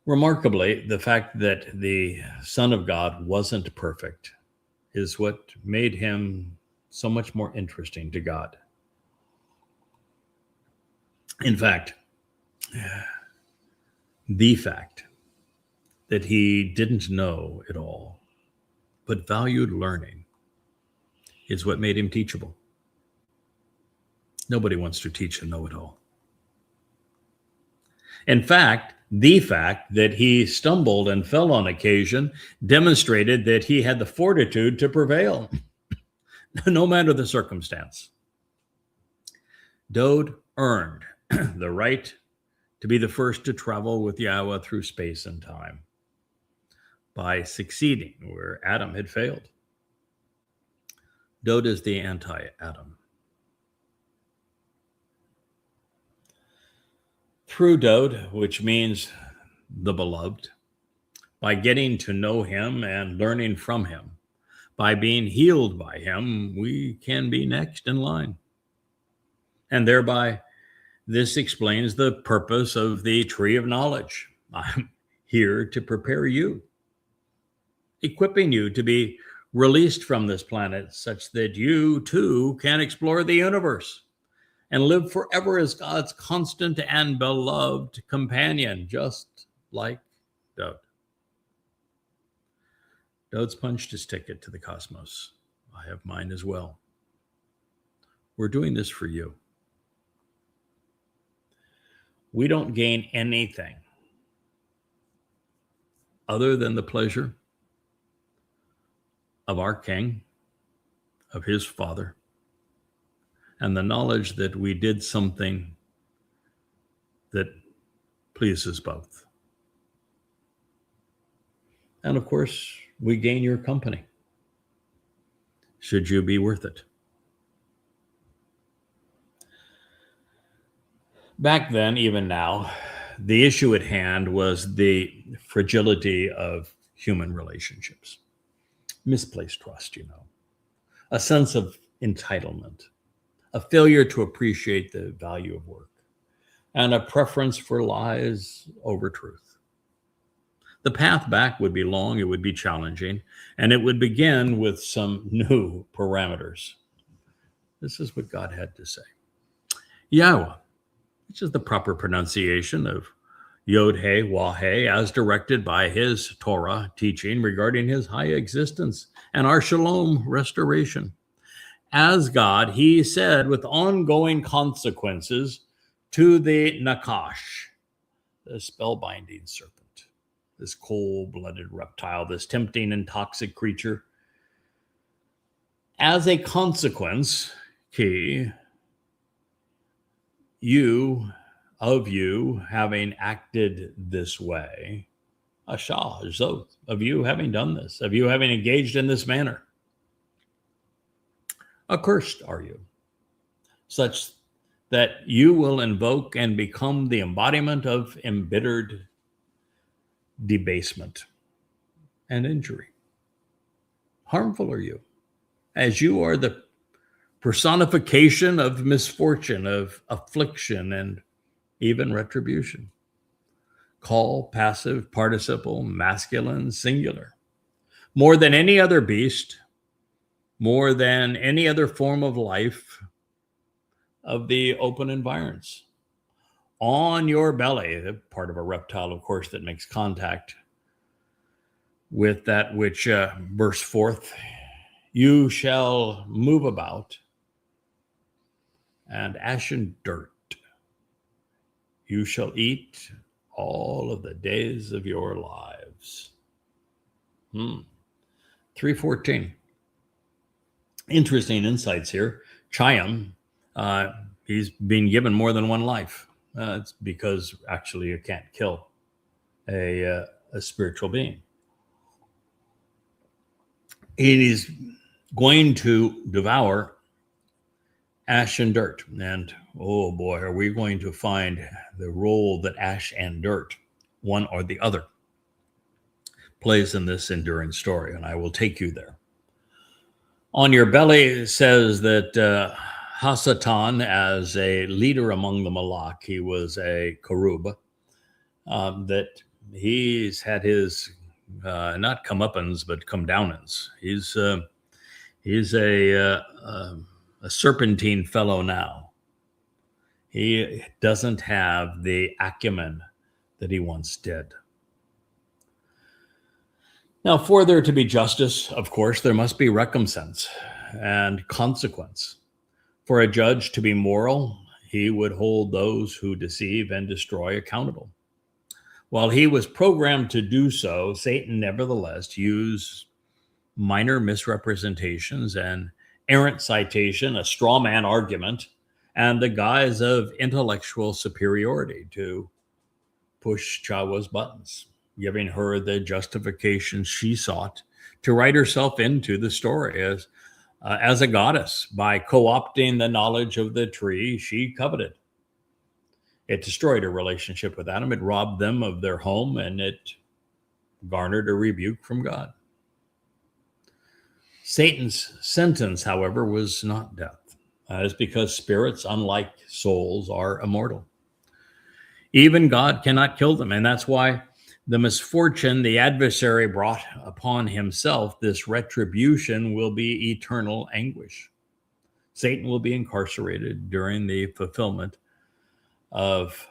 Remarkably, the fact that the Son of God wasn't perfect is what made him so much more interesting to God. In fact, the fact that he didn't know it all, but valued learning, is what made him teachable. Nobody wants to teach a know-it-all. In fact, the fact that he stumbled and fell on occasion demonstrated that he had the fortitude to prevail, no matter the circumstance. Dowd earned the right to be the first to travel with Yahweh through space and time by succeeding where Adam had failed. Dowd is the anti-Adam. Through Dowd, which means the beloved, by getting to know him and learning from him, by being healed by him, we can be next in line, and thereby This explains the purpose of the tree of knowledge. I'm here to prepare you, equipping you to be released from this planet such that you too can explore the universe and live forever as God's constant and beloved companion, just like Dode. Dode's punched his ticket to the cosmos. I have mine as well. We're doing this for you. We don't gain anything other than the pleasure of our King, of his Father, and the knowledge that we did something that pleases both. And of course, we gain your company, should you be worth it. Back then, even now, the issue at hand was the fragility of human relationships. Misplaced trust, a sense of entitlement, a failure to appreciate the value of work, and a preference for lies over truth. The path back would be long, it would be challenging, and it would begin with some new parameters. This is what God had to say. YAHOWAH, which is the proper pronunciation of Yod-Heh-Wah-Heh, as directed by his Torah teaching regarding his high existence and our shalom restoration. As God, he said with ongoing consequences to the Nakash, the spellbinding serpent, this cold-blooded reptile, this tempting and toxic creature. As a consequence, you having acted this way, Ashah, Zoth, of you having done this, of you having engaged in this manner, accursed are you, such that you will invoke and become the embodiment of embittered debasement and injury. Harmful are you, as you are the personification of misfortune, of affliction, and even retribution. Call, passive, participle, masculine, singular. More than any other beast, more than any other form of life of the open environs. On your belly, the part of a reptile, of course, that makes contact with that which bursts forth, you shall move about, and ashen dirt you shall eat all of the days of your lives. 3:14. Interesting insights here. Chaim, he's been given more than one life. It's because actually you can't kill a spiritual being. He is going to devour ash and dirt. And oh boy, are we going to find the role that ash and dirt, one or the other, plays in this enduring story. And I will take you there. On your belly, it says that Hasatan, as a leader among the Malak, he was a Karub, that he's had his not comeuppance, but come downance. He's a serpentine fellow now. He doesn't have the acumen that he once did. Now, for there to be justice, of course, there must be recompense and consequence. For a judge to be moral, he would hold those who deceive and destroy accountable. While he was programmed to do so, Satan nevertheless used minor misrepresentations and errant citation, a straw man argument, and the guise of intellectual superiority to push Chawa's buttons, giving her the justification she sought to write herself into the story as a goddess by co-opting the knowledge of the tree she coveted. It destroyed her relationship with Adam. It robbed them of their home, and it garnered a rebuke from God. Satan's sentence, however, was not death. That is because spirits, unlike souls, are immortal. Even God cannot kill them. And that's why the misfortune the adversary brought upon himself, this retribution, will be eternal anguish. Satan will be incarcerated during the fulfillment of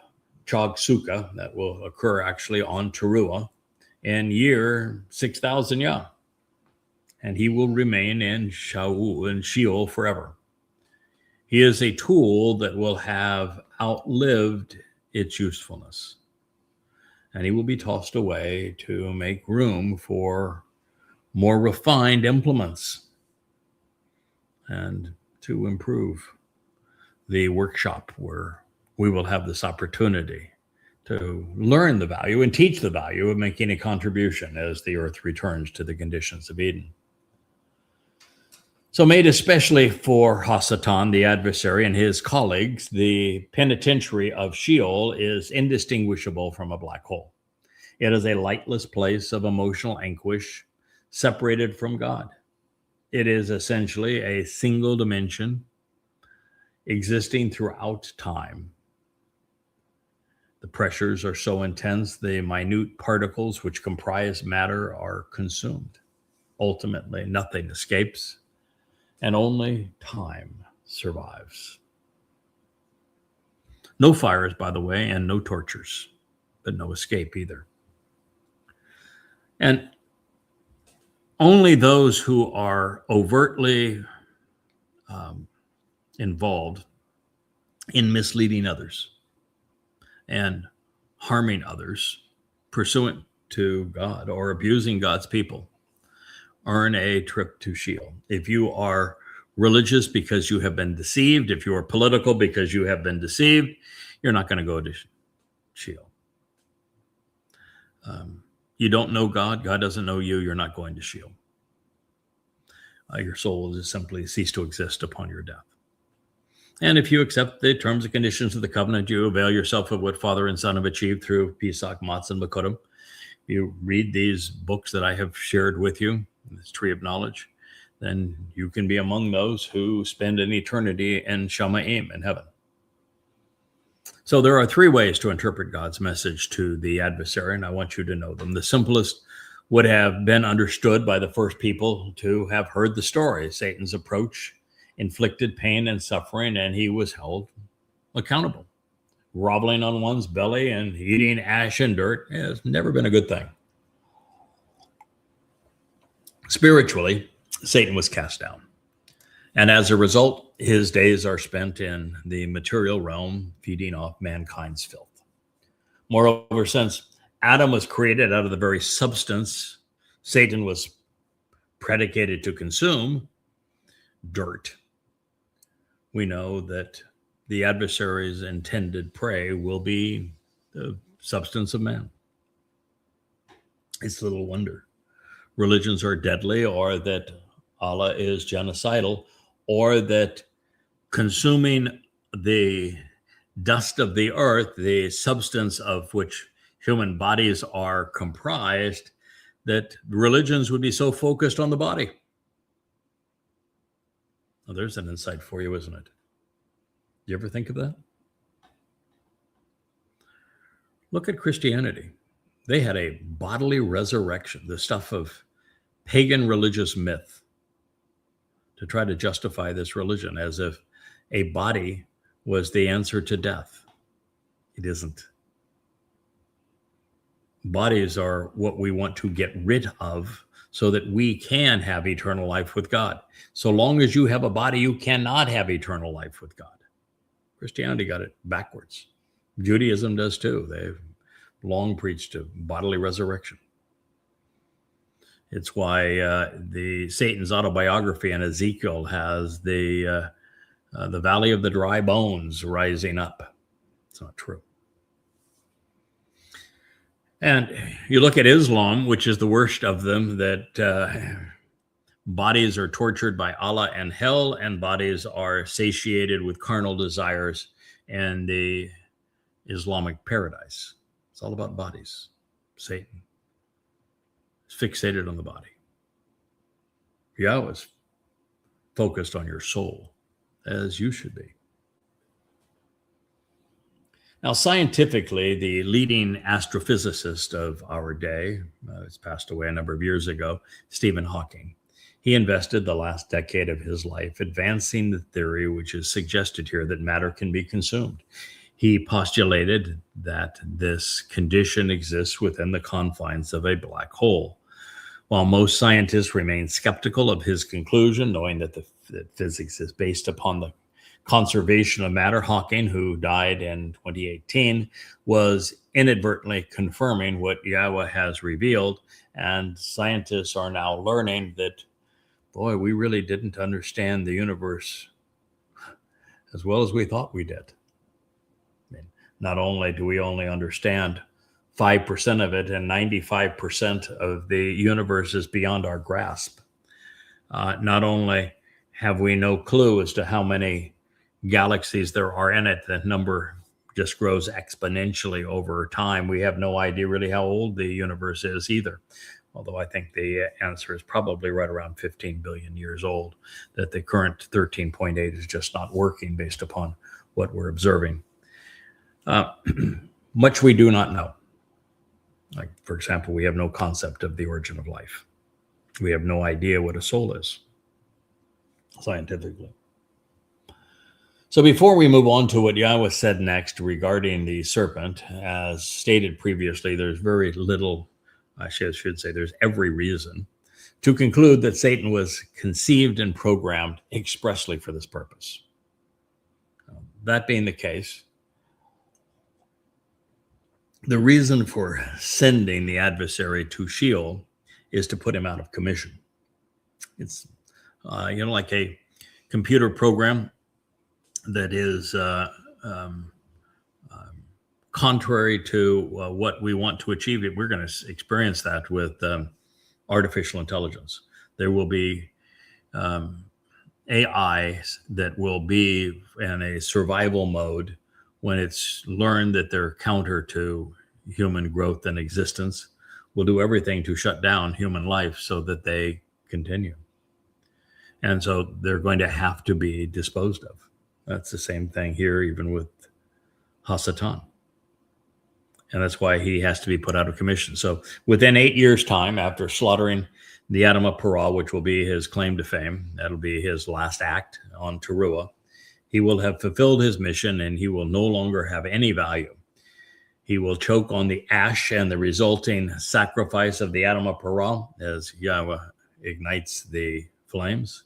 Chag Sukkah, that will occur actually on Teruah, in year 6,000 Yah. And he will remain in Sheol forever. He is a tool that will have outlived its usefulness. And he will be tossed away to make room for more refined implements and to improve the workshop where we will have this opportunity to learn the value and teach the value of making a contribution as the earth returns to the conditions of Eden. So made especially for Hasatan, the adversary, and his colleagues, the penitentiary of Sheol is indistinguishable from a black hole. It is a lightless place of emotional anguish, separated from God. It is essentially a single dimension existing throughout time. The pressures are so intense, the minute particles which comprise matter are consumed. Ultimately, nothing escapes, and only time survives. No fires, by the way, and no tortures, but no escape either. And only those who are overtly involved in misleading others and harming others pursuant to God or abusing God's people earn a trip to Sheol. If you are religious because you have been deceived, if you are political because you have been deceived, you're not going to go to Sheol. You don't know God, God doesn't know you, you're not going to Sheol. Your soul will just simply cease to exist upon your death. And if you accept the terms and conditions of the covenant, you avail yourself of what Father and Son have achieved through Pesach, Matzah, and Bikurim. You read these books that I have shared with you, this Tree of Knowledge, then you can be among those who spend an eternity in Shamayim, in heaven. So there are three ways to interpret God's message to the adversary, and I want you to know them. The simplest would have been understood by the first people to have heard the story. Satan's approach inflicted pain and suffering, and he was held accountable. Groveling on one's belly and eating ash and dirt has never been a good thing. Spiritually, Satan was cast down. And as a result, his days are spent in the material realm, feeding off mankind's filth. Moreover, since Adam was created out of the very substance Satan was predicated to consume, dirt, we know that the adversary's intended prey will be the substance of man. It's little wonder religions are deadly, or that Allah is genocidal, or that consuming the dust of the earth, the substance of which human bodies are comprised, that religions would be so focused on the body. Well, there's an insight for you, isn't it? Do you ever think of that? Look at Christianity. They had a bodily resurrection, the stuff of pagan religious myth, to try to justify this religion as if a body was the answer to death. It isn't. Bodies are what we want to get rid of so that we can have eternal life with God. So long as you have a body, you cannot have eternal life with God. Christianity got it backwards. Judaism does too. They've long preached a bodily resurrection. It's why the Satan's autobiography in Ezekiel has the valley of the dry bones rising up. It's not true. And you look at Islam, which is the worst of them, that bodies are tortured by Allah and hell, and bodies are satiated with carnal desires and the Islamic paradise. It's all about bodies. Satan is fixated on the body. Yahweh is focused on your soul. as you should be. Now, scientifically, the leading astrophysicist of our day, has passed away a number of years ago, Stephen Hawking. He invested the last decade of his life advancing the theory which is suggested here that matter can be consumed. He postulated that this condition exists within the confines of a black hole. While most scientists remain skeptical of his conclusion, knowing that that physics is based upon the conservation of matter, Hawking, who died in 2018, was inadvertently confirming what Yahweh has revealed, and scientists are now learning that, boy, we really didn't understand the universe as well as we thought we did. I mean, not only do we only understand 5% of it, and 95% of the universe is beyond our grasp. Not only have we no clue as to how many galaxies there are in it, the number just grows exponentially over time. We have no idea really how old the universe is either. Although I think the answer is probably right around 15 billion years old, that the current 13.8 is just not working based upon what we're observing. Much we do not know. Like, for example, we have no concept of the origin of life. We have no idea what a soul is, scientifically. So before we move on to what Yahweh said next regarding the serpent, as stated previously, there's very little, I should say, there's every reason to conclude that Satan was conceived and programmed expressly for this purpose. That being the case, the reason for sending the adversary to Sheol is to put him out of commission. It's, like a computer program that is contrary to what we want to achieve. We're going to experience that with artificial intelligence. There will be AI that will be in a survival mode when it's learned that they're counter to human growth and existence. Will do everything to shut down human life so that they continue. And so they're going to have to be disposed of. That's the same thing here, even with Hasatan. And that's why he has to be put out of commission. So within 8 years' time, after slaughtering the Adam of Parah, which will be his claim to fame, that'll be his last act on Teruah, he will have fulfilled his mission, and he will no longer have any value. He will choke on the ash and the resulting sacrifice of the Adam of Parah as Yahweh ignites the flames.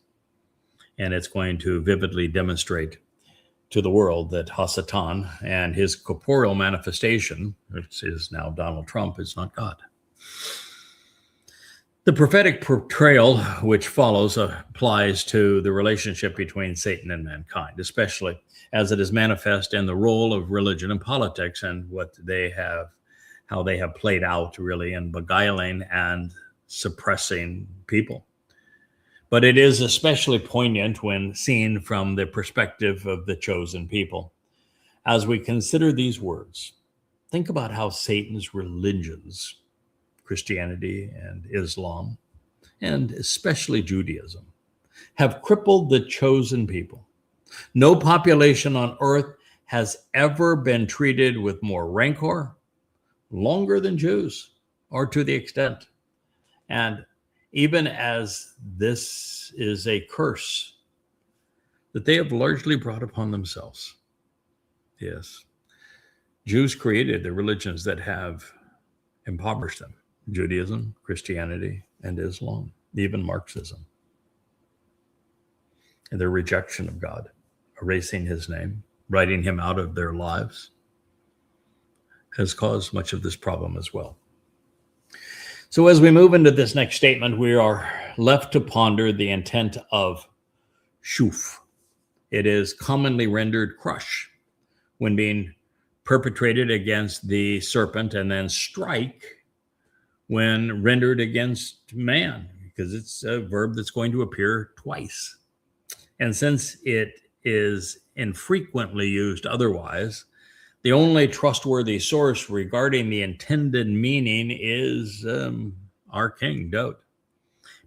And it's going to vividly demonstrate to the world that Hasatan and his corporeal manifestation, which is now Donald Trump, is not God. The prophetic portrayal which follows applies to the relationship between Satan and mankind, especially as it is manifest in the role of religion and politics and how they have played out really in beguiling and suppressing people. But it is especially poignant when seen from the perspective of the chosen people. As we consider these words, think about how Satan's religions, Christianity and Islam, and especially Judaism, have crippled the chosen people. No population on earth has ever been treated with more rancor, longer than Jews, or to the extent. And even as this is a curse that they have largely brought upon themselves. Yes, Jews created the religions that have impoverished them. Judaism, Christianity, and Islam, even Marxism. And their rejection of God, erasing his name, writing him out of their lives, has caused much of this problem as well. So as we move into this next statement, we are left to ponder the intent of shuf. It is commonly rendered crush when being perpetrated against the serpent, and then strike when rendered against man, because it's a verb that's going to appear twice. And since it is infrequently used otherwise, the only trustworthy source regarding the intended meaning is our king, Dowd,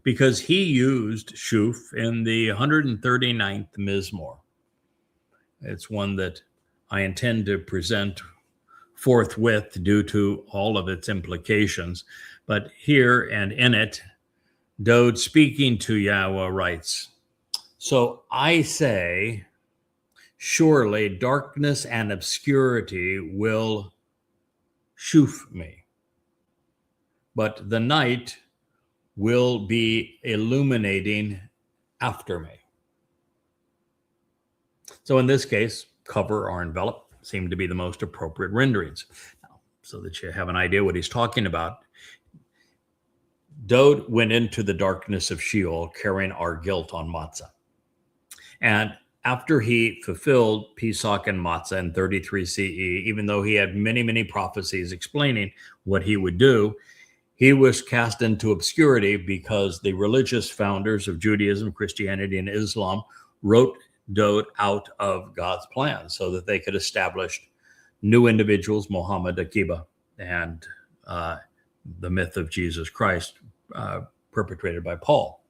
because he used shuf in the 139th Mizmor, It's one that I intend to present forthwith due to all of its implications. But here and in it, Dode, speaking to Yahweh, writes, "So I say, surely darkness and obscurity will shoof me, but the night will be illuminating after me." So in this case, cover or envelop seem to be the most appropriate renderings. Now, so that you have an idea what he's talking about, Dode went into the darkness of Sheol carrying our guilt on Matzah. And after he fulfilled Pesach and Matzah in 33 CE, even though he had many, many prophecies explaining what he would do, he was cast into obscurity because the religious founders of Judaism, Christianity, and Islam wrote Dode out of God's plan so that they could establish new individuals, Muhammad, Akiba, and the myth of Jesus Christ perpetrated by Paul.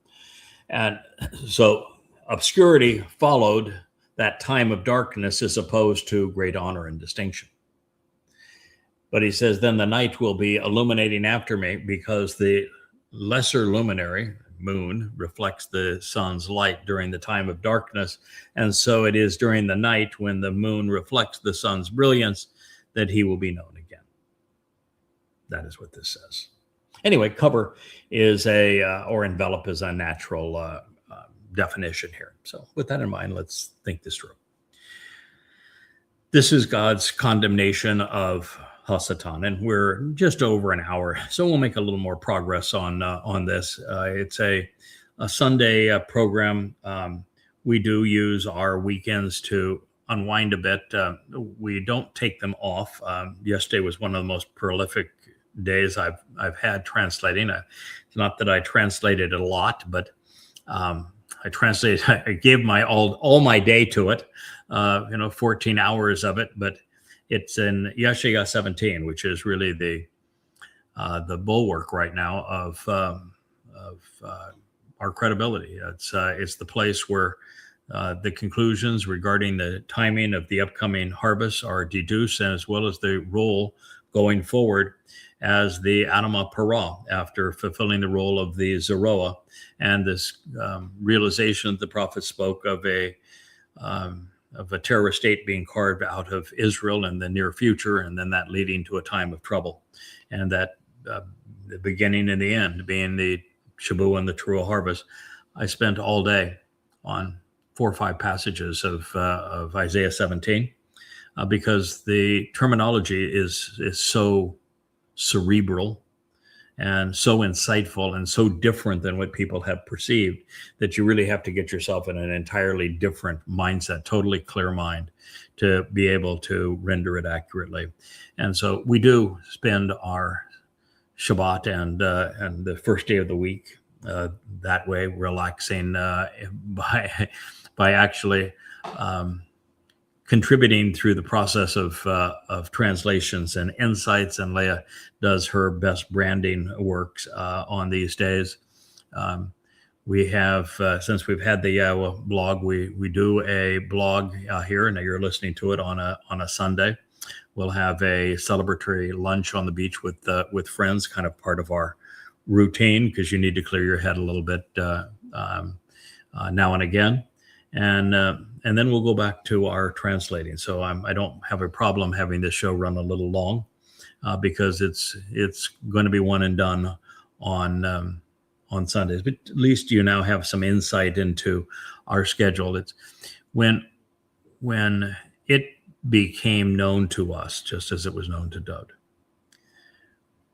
And so obscurity followed that time of darkness as opposed to great honor and distinction. But he says, then the night will be illuminating after me, because the lesser luminary, moon, reflects the sun's light during the time of darkness. And so it is during the night when the moon reflects the sun's brilliance that he will be known again. That is what this says. Anyway, cover is or envelop is a natural definition here. So with that in mind, let's think this through. This is God's condemnation of Hasatan, and we're just over an hour, so we'll make a little more progress on this. It's a Sunday program. We do use our weekends to unwind a bit. We don't take them off. Yesterday was one of the most prolific days I've had translating. It's not that I translated a lot, but I gave my all my day to it. 14 hours of it, but it's in Yeshaya 17, which is really the bulwark right now of our credibility. It's the place where the conclusions regarding the timing of the upcoming harvest are deduced, as well as the role going forward as the Adamah Parah, after fulfilling the role of the Zeroah, and this realization that the prophet spoke of a terrorist state being carved out of Israel in the near future, and then that leading to a time of trouble, and that the beginning and the end being the Shabu and the true harvest. I spent all day on 4 or 5 passages of Isaiah 17 because the terminology is so cerebral and so insightful and so different than what people have perceived that you really have to get yourself in an entirely different mindset, totally clear mind, to be able to render it accurately. And so we do spend our Shabbat and the first day of the week that way, relaxing by actually contributing through the process of translations and insights, and Leah does her best branding works on these days. We have, since we've had the YAHOWAH blog, we do a blog here, and you're listening to it on a Sunday. We'll have a celebratory lunch on the beach with friends, kind of part of our routine, because you need to clear your head a little bit now and again. And then we'll go back to our translating. So I don't have a problem having this show run a little long because it's going to be one and done on Sundays. But at least you now have some insight into our schedule. It's when it became known to us, just as it was known to Doug,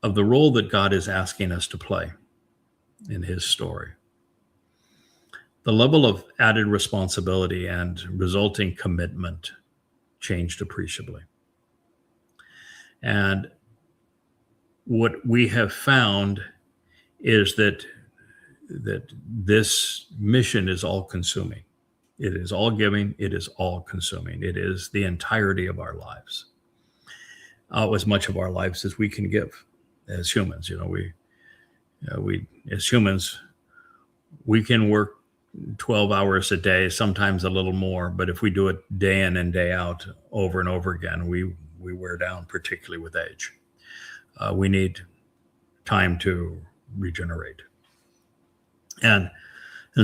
of the role that God is asking us to play in his story. The level of added responsibility and resulting commitment changed appreciably. And what we have found is that this mission is all-consuming. It is all giving. It is all-consuming. It is the entirety of our lives, as much of our lives as we can give as humans. We as humans, we can work 12 hours a day, sometimes a little more. But if we do it day in and day out over and over again, we wear down, particularly with age. We need time to regenerate. And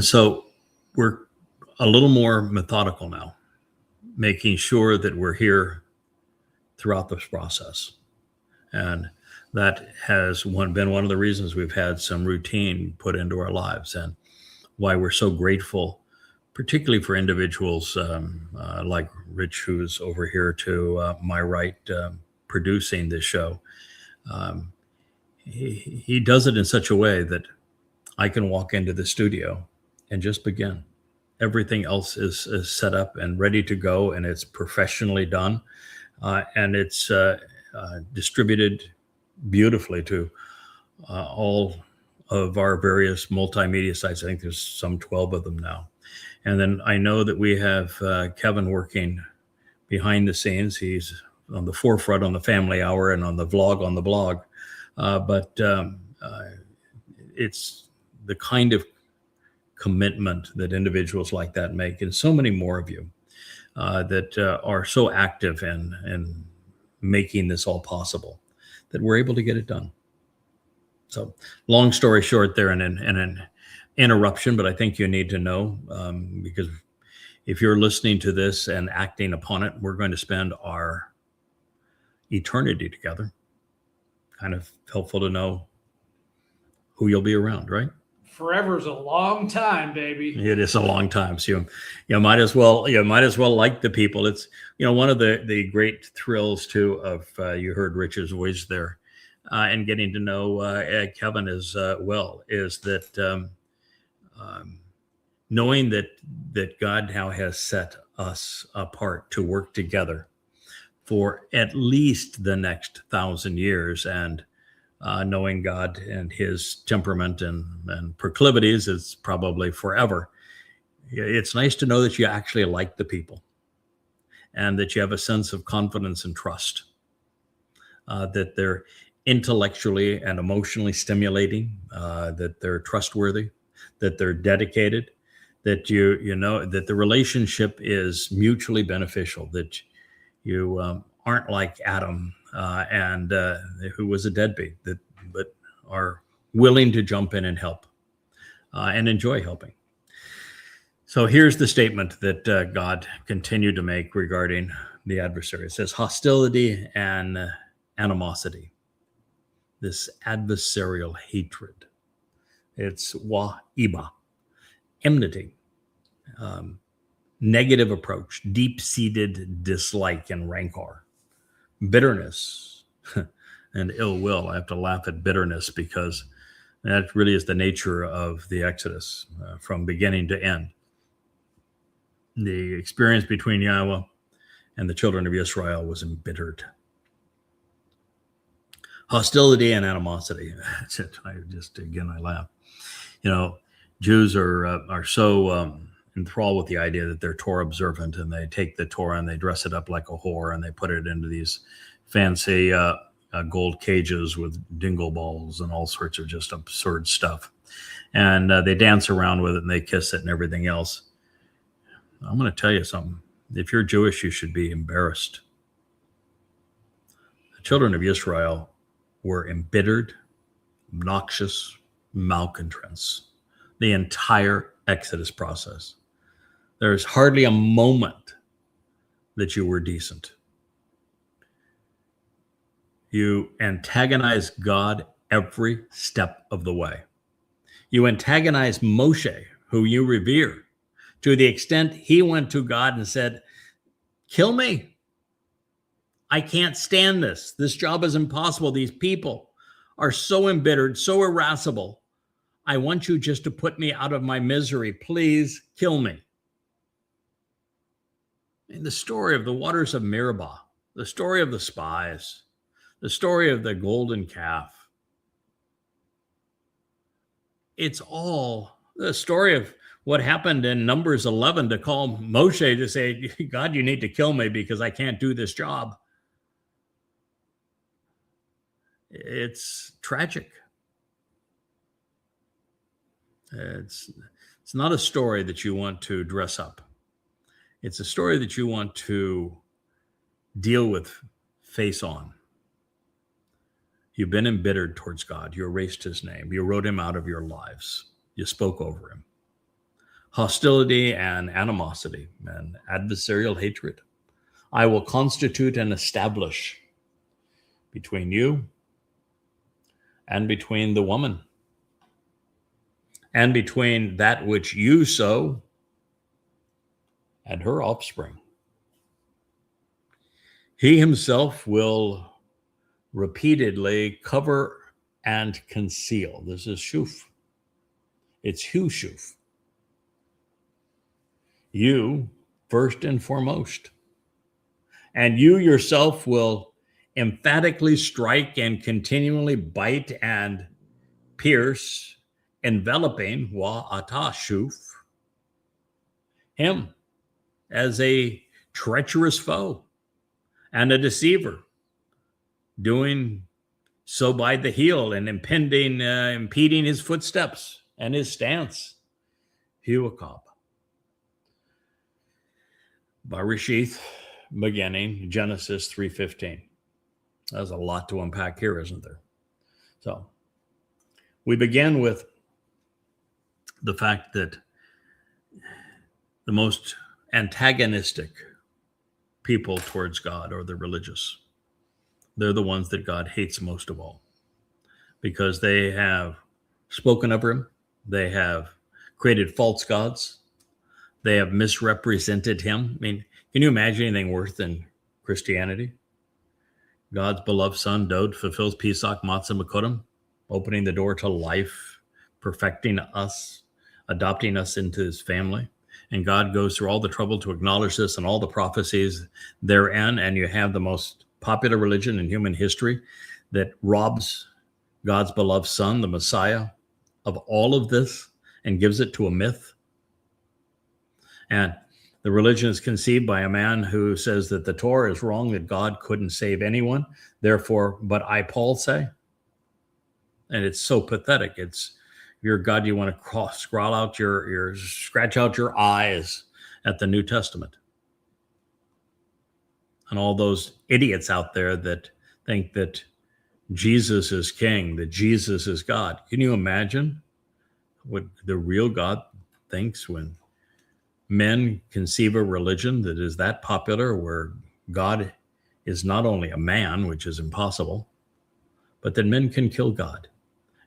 so we're a little more methodical now, making sure that we're here throughout this process. And that has been one of the reasons we've had some routine put into our lives, and why we're so grateful, particularly for individuals like Rich, who's over here to my right, producing this show. He does it in such a way that I can walk into the studio and just begin. Everything else is set up and ready to go, and it's professionally done, and it's distributed beautifully to all of our various multimedia sites. I think there's some 12 of them now. And then I know that we have Kevin working behind the scenes. He's on the forefront on the Family Hour and on the vlog on the blog. But it's the kind of commitment that individuals like that make, and so many more of you that are so active in making this all possible, that we're able to get it done. So long story short there, and an interruption, but I think you need to know, because if you're listening to this and acting upon it, we're going to spend our eternity together. Kind of helpful to know who you'll be around, right? Forever's a long time, baby. It is a long time. So you might as well like the people. It's, one of the great thrills too of you heard Rich's voice there, and getting to know Kevin as well, is that knowing that God now has set us apart to work together for at least the next 1,000 years, and knowing God and his temperament and proclivities is probably forever. It's nice to know that you actually like the people, and that you have a sense of confidence and trust, that they're intellectually and emotionally stimulating, that they're trustworthy, that they're dedicated, that you know that the relationship is mutually beneficial, that you aren't like Adam and who was a deadbeat, but are willing to jump in and help and enjoy helping. So here's the statement that God continued to make regarding the adversary. It says hostility and animosity, this adversarial hatred. It's YAHOWAH, enmity, negative approach, deep-seated dislike and rancor, bitterness, and ill will. I have to laugh at bitterness because that really is the nature of the Exodus from beginning to end. The experience between Yahweh and the children of Israel was embittered. Hostility and animosity. That's it. I laugh. Jews are so enthralled with the idea that they're Torah observant, and they take the Torah and they dress it up like a whore, and they put it into these fancy gold cages with dingle balls and all sorts of just absurd stuff. And they dance around with it and they kiss it and everything else. I'm going to tell you something. If you're Jewish, you should be embarrassed. The children of Israel were embittered, obnoxious malcontents the entire Exodus process. There's hardly a moment that you were decent. You antagonize God every step of the way. You antagonize Moshe, who you revere, to the extent he went to God and said, kill me. I can't stand this. This job is impossible. These people are so embittered, so irascible. I want you just to put me out of my misery. Please kill me. In the story of the waters of Meribah, the story of the spies, the story of the golden calf, it's all the story of what happened in Numbers 11 to call Moshe to say, God, you need to kill me because I can't do this job. It's tragic. It's not a story that you want to dress up. It's a story that you want to deal with face on. You've been embittered towards God. You erased his name. You wrote him out of your lives. You spoke over him. Hostility and animosity and adversarial hatred I will constitute and establish between you and between the woman and between that which you sow and her offspring. He himself will repeatedly cover and conceal. This is shuf. It's hu-shuf. You, first and foremost. And you yourself will emphatically strike and continually bite and pierce, enveloping wa'ata shuf, him as a treacherous foe and a deceiver, doing so by the heel and impeding his footsteps and his stance. Huakab. BareSyth, beginning, Genesis 3:15. There's a lot to unpack here, isn't there? So we begin with the fact that the most antagonistic people towards God are the religious. They're the ones that God hates most of all because they have spoken over him. They have created false gods. They have misrepresented him. I mean, can you imagine anything worse than Christianity? God's beloved son, Dod, fulfills Pesach, Matzah, Makodim, opening the door to life, perfecting us, adopting us into his family. And God goes through all the trouble to acknowledge this and all the prophecies therein. And you have the most popular religion in human history that robs God's beloved son, the Messiah, of all of this and gives it to a myth. And the religion is conceived by a man who says that the Torah is wrong, that God couldn't save anyone. Therefore, but I, Paul, say. And it's so pathetic. It's your God, you want to scratch out your eyes at the New Testament. And all those idiots out there that think that Jesus is king, that Jesus is God. Can you imagine what the real God thinks when men conceive a religion that is that popular, where God is not only a man, which is impossible, but that men can kill God?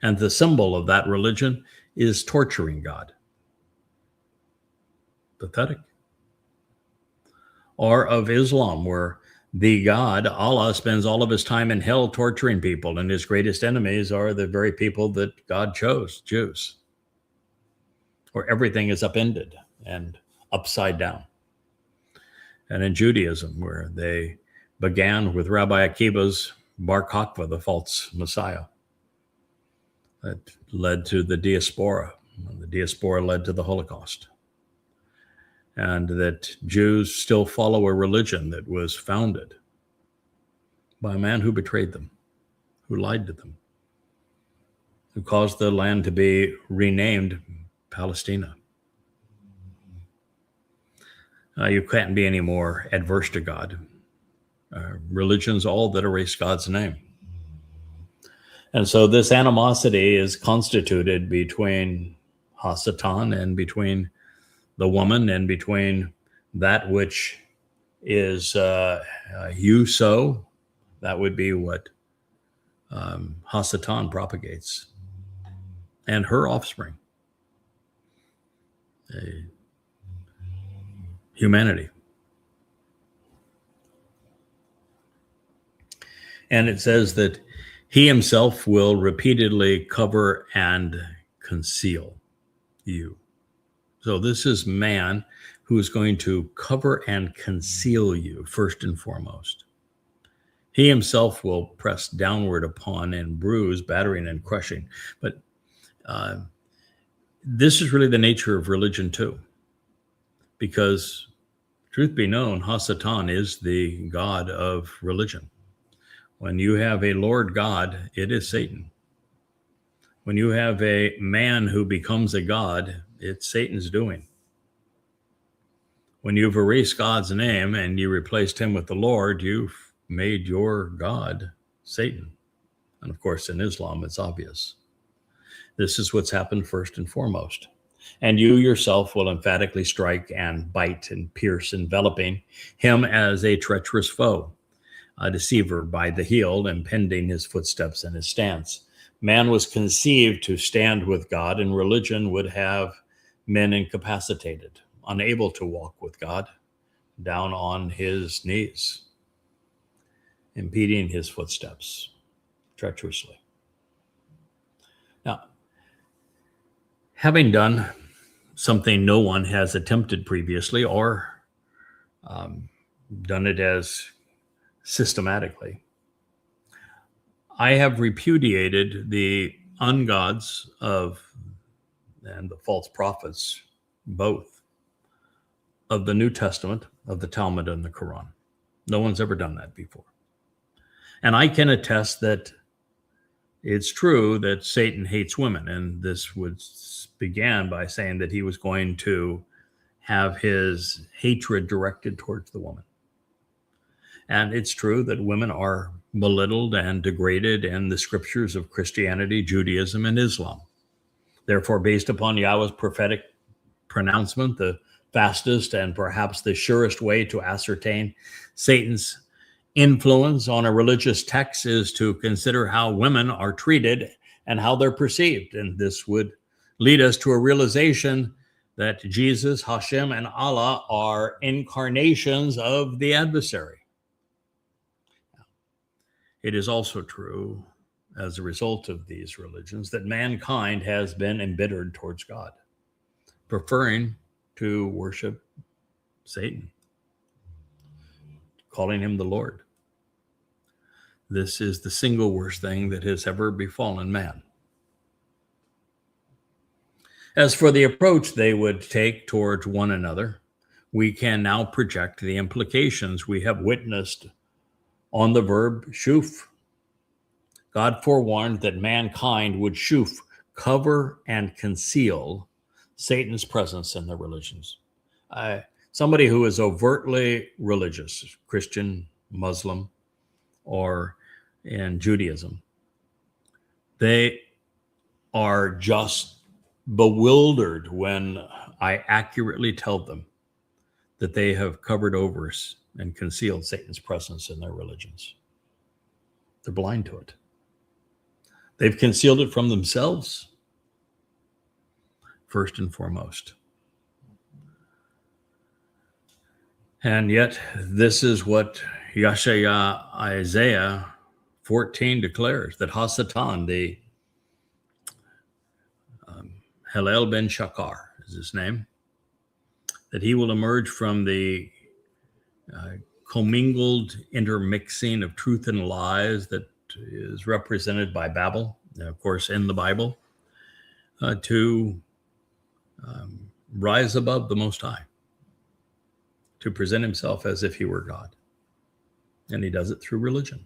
And the symbol of that religion is torturing God. Pathetic. Or of Islam, where the God, Allah, spends all of his time in hell torturing people, and his greatest enemies are the very people that God chose, Jews, where everything is upended and upside down. And in Judaism, where they began with Rabbi Akiva's Bar Kokhba, the false Messiah, that led to the diaspora. The diaspora led to the Holocaust. And that Jews still follow a religion that was founded by a man who betrayed them, who lied to them, who caused the land to be renamed Palestina. You can't be any more adverse to God. Religion's all that erase God's name. And so this animosity is constituted between Hasatan and between the woman and between that which is you sow. That would be what Hasatan propagates, and her offspring, humanity. And it says that he himself will repeatedly cover and conceal you. So this is man who is going to cover and conceal you first and foremost. He himself will press downward upon and bruise, battering and crushing. But this is really the nature of religion too. Because truth be known, Hasatan is the god of religion. When you have a Lord God, it is Satan. When you have a man who becomes a god, it's Satan's doing. When you've erased God's name and you replaced him with the Lord, you've made your God Satan. And of course, in Islam, it's obvious. This is what's happened first and foremost. And you yourself will emphatically strike and bite and pierce, enveloping him as a treacherous foe, a deceiver by the heel, impeding his footsteps and his stance. Man was conceived to stand with God, and religion would have men incapacitated, unable to walk with God, down on his knees, impeding his footsteps treacherously. Now, having done something no one has attempted previously or done it as systematically, I have repudiated the ungods and the false prophets, both of the New Testament, of the Talmud and the Quran. No one's ever done that before. And I can attest that it's true that Satan hates women, and this began by saying that he was going to have his hatred directed towards the woman. And it's true that women are belittled and degraded in the scriptures of Christianity, Judaism, and Islam. Therefore, based upon Yahweh's prophetic pronouncement, the fastest and perhaps the surest way to ascertain Satan's influence on a religious text is to consider how women are treated and how they're perceived. And this would lead us to a realization that Jesus, Hashem, and Allah are incarnations of the adversary. It is also true, as a result of these religions, that mankind has been embittered towards God, preferring to worship Satan, calling him the Lord. This is the single worst thing that has ever befallen man. As for the approach they would take towards one another, we can now project the implications we have witnessed on the verb shuf. God forewarned that mankind would shuf, cover and conceal Satan's presence in their religions. Somebody who is overtly religious, Christian, Muslim, or in Judaism, they are just bewildered when I accurately tell them that they have covered over and concealed Satan's presence in their religions. They're blind to it. They've concealed it from themselves, first and foremost. And yet, this is what Isaiah 14 declares, that Hasatan, the Hillel ben Shakar is his name, that he will emerge from the commingled intermixing of truth and lies that is represented by Babel, of course, in the Bible, to rise above the Most High, to present himself as if he were God. And he does it through religion.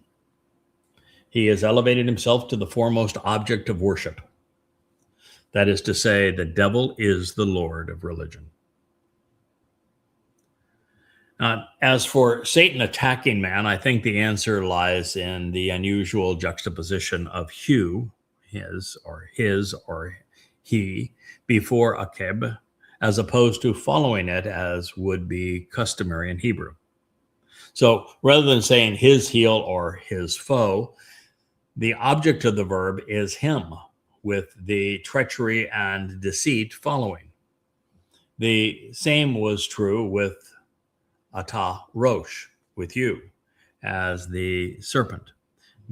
He has elevated himself to the foremost object of worship. That is to say, the devil is the Lord of religion. As for Satan attacking man, I think the answer lies in the unusual juxtaposition of Hu, his or he, before Akeb, as opposed to following it as would be customary in Hebrew. So rather than saying his heel or his foe, the object of the verb is him, with the treachery and deceit following. The same was true with Atah Rosh, with you, as the serpent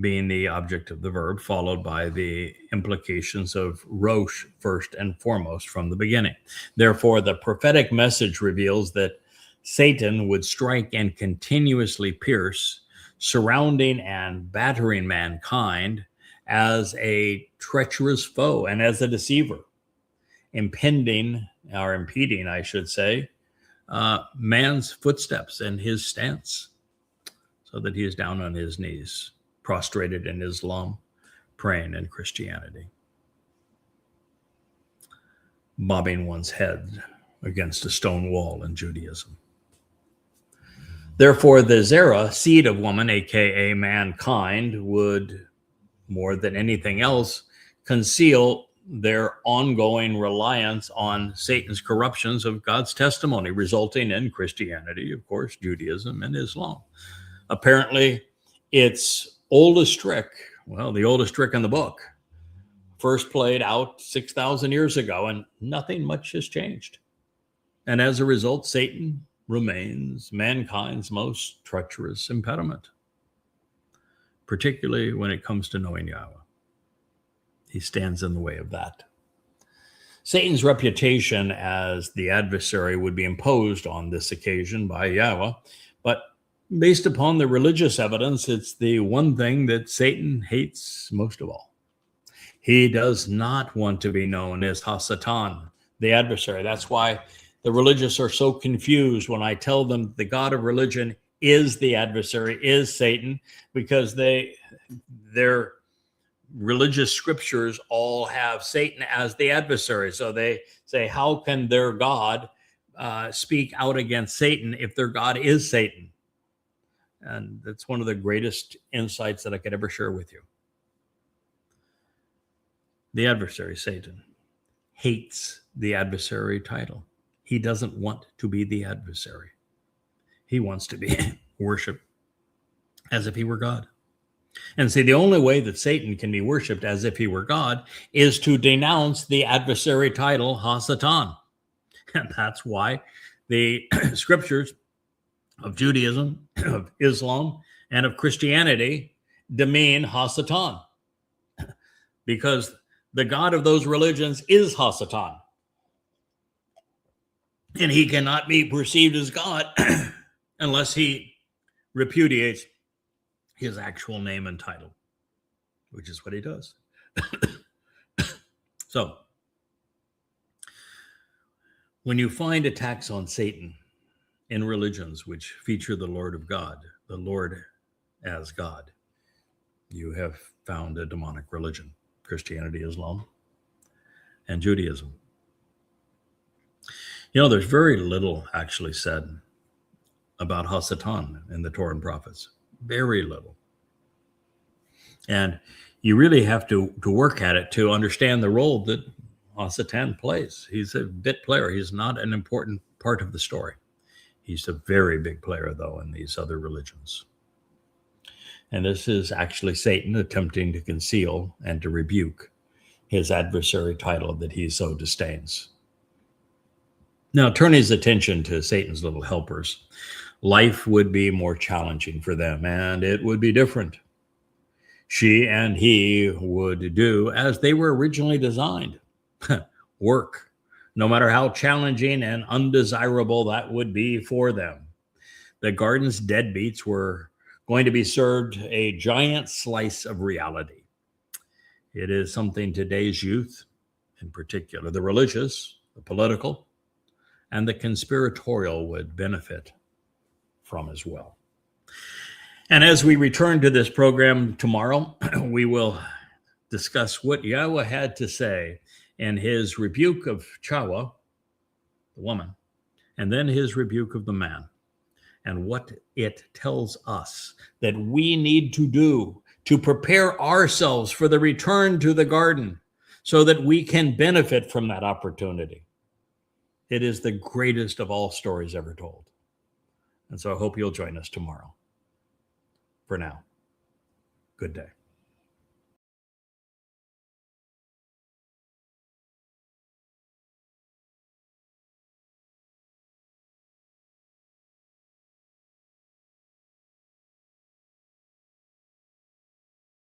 being the object of the verb, followed by the implications of Rosh first and foremost from the beginning. Therefore, the prophetic message reveals that Satan would strike and continuously pierce, surrounding and battering mankind as a treacherous foe and as a deceiver, impeding, I should say, man's footsteps and his stance, so that he is down on his knees, prostrated in Islam, praying in Christianity. bobbing one's head against a stone wall in Judaism. Therefore, the Zerah, seed of woman, aka mankind, would, more than anything else, conceal their ongoing reliance on Satan's corruptions of God's testimony, resulting in Christianity, of course, Judaism, and Islam. Apparently, its oldest trick, well, the oldest trick in the book, first played out 6,000 years ago, and nothing much has changed. And as a result, Satan remains mankind's most treacherous impediment, particularly when it comes to knowing Yahweh. He stands in the way of that. Satan's reputation as the adversary would be imposed on this occasion by Yahweh, but based upon the religious evidence, it's the one thing that Satan hates most of all. He does not want to be known as Hasatan, the adversary. That's why the religious are so confused when I tell them the God of religion is the adversary, is Satan, because their religious scriptures all have Satan as the adversary. So they say, how can their God speak out against Satan if their God is Satan? And that's one of the greatest insights that I could ever share with you. The adversary, Satan, hates the adversary title. He doesn't want to be the adversary. He wants to be worshiped as if he were God. And see, the only way that Satan can be worshiped as if he were God is to denounce the adversary title, Hasatan. And that's why the scriptures of Judaism, of Islam, and of Christianity demean Hasatan, because the God of those religions is Hasatan. And he cannot be perceived as God unless he repudiates his actual name and title, which is what he does. So, when you find attacks on Satan in religions which feature the Lord of God, the Lord as God, you have found a demonic religion, Christianity, Islam, and Judaism. You know, there's very little actually said about Hasatan in the Torah and prophets. Very little. And you really have to work at it to understand the role that Hasatan plays. He's a bit player. He's not an important part of the story. He's a very big player, though, in these other religions. And this is actually Satan attempting to conceal and to rebuke his adversary title that he so disdains. Now, turn his attention to Satan's little helpers. Life would be more challenging for them, and it would be different. She and he would do as they were originally designed, work, no matter how challenging and undesirable that would be for them. The garden's deadbeats were going to be served a giant slice of reality. It is something today's youth, in particular the religious, the political, and the conspiratorial would benefit from as well. And as we return to this program tomorrow, we will discuss what Yahweh had to say in his rebuke of Chawa, the woman, and then his rebuke of the man, and what it tells us that we need to do to prepare ourselves for the return to the garden so that we can benefit from that opportunity. It is the greatest of all stories ever told. And so I hope you'll join us tomorrow. For now, good day.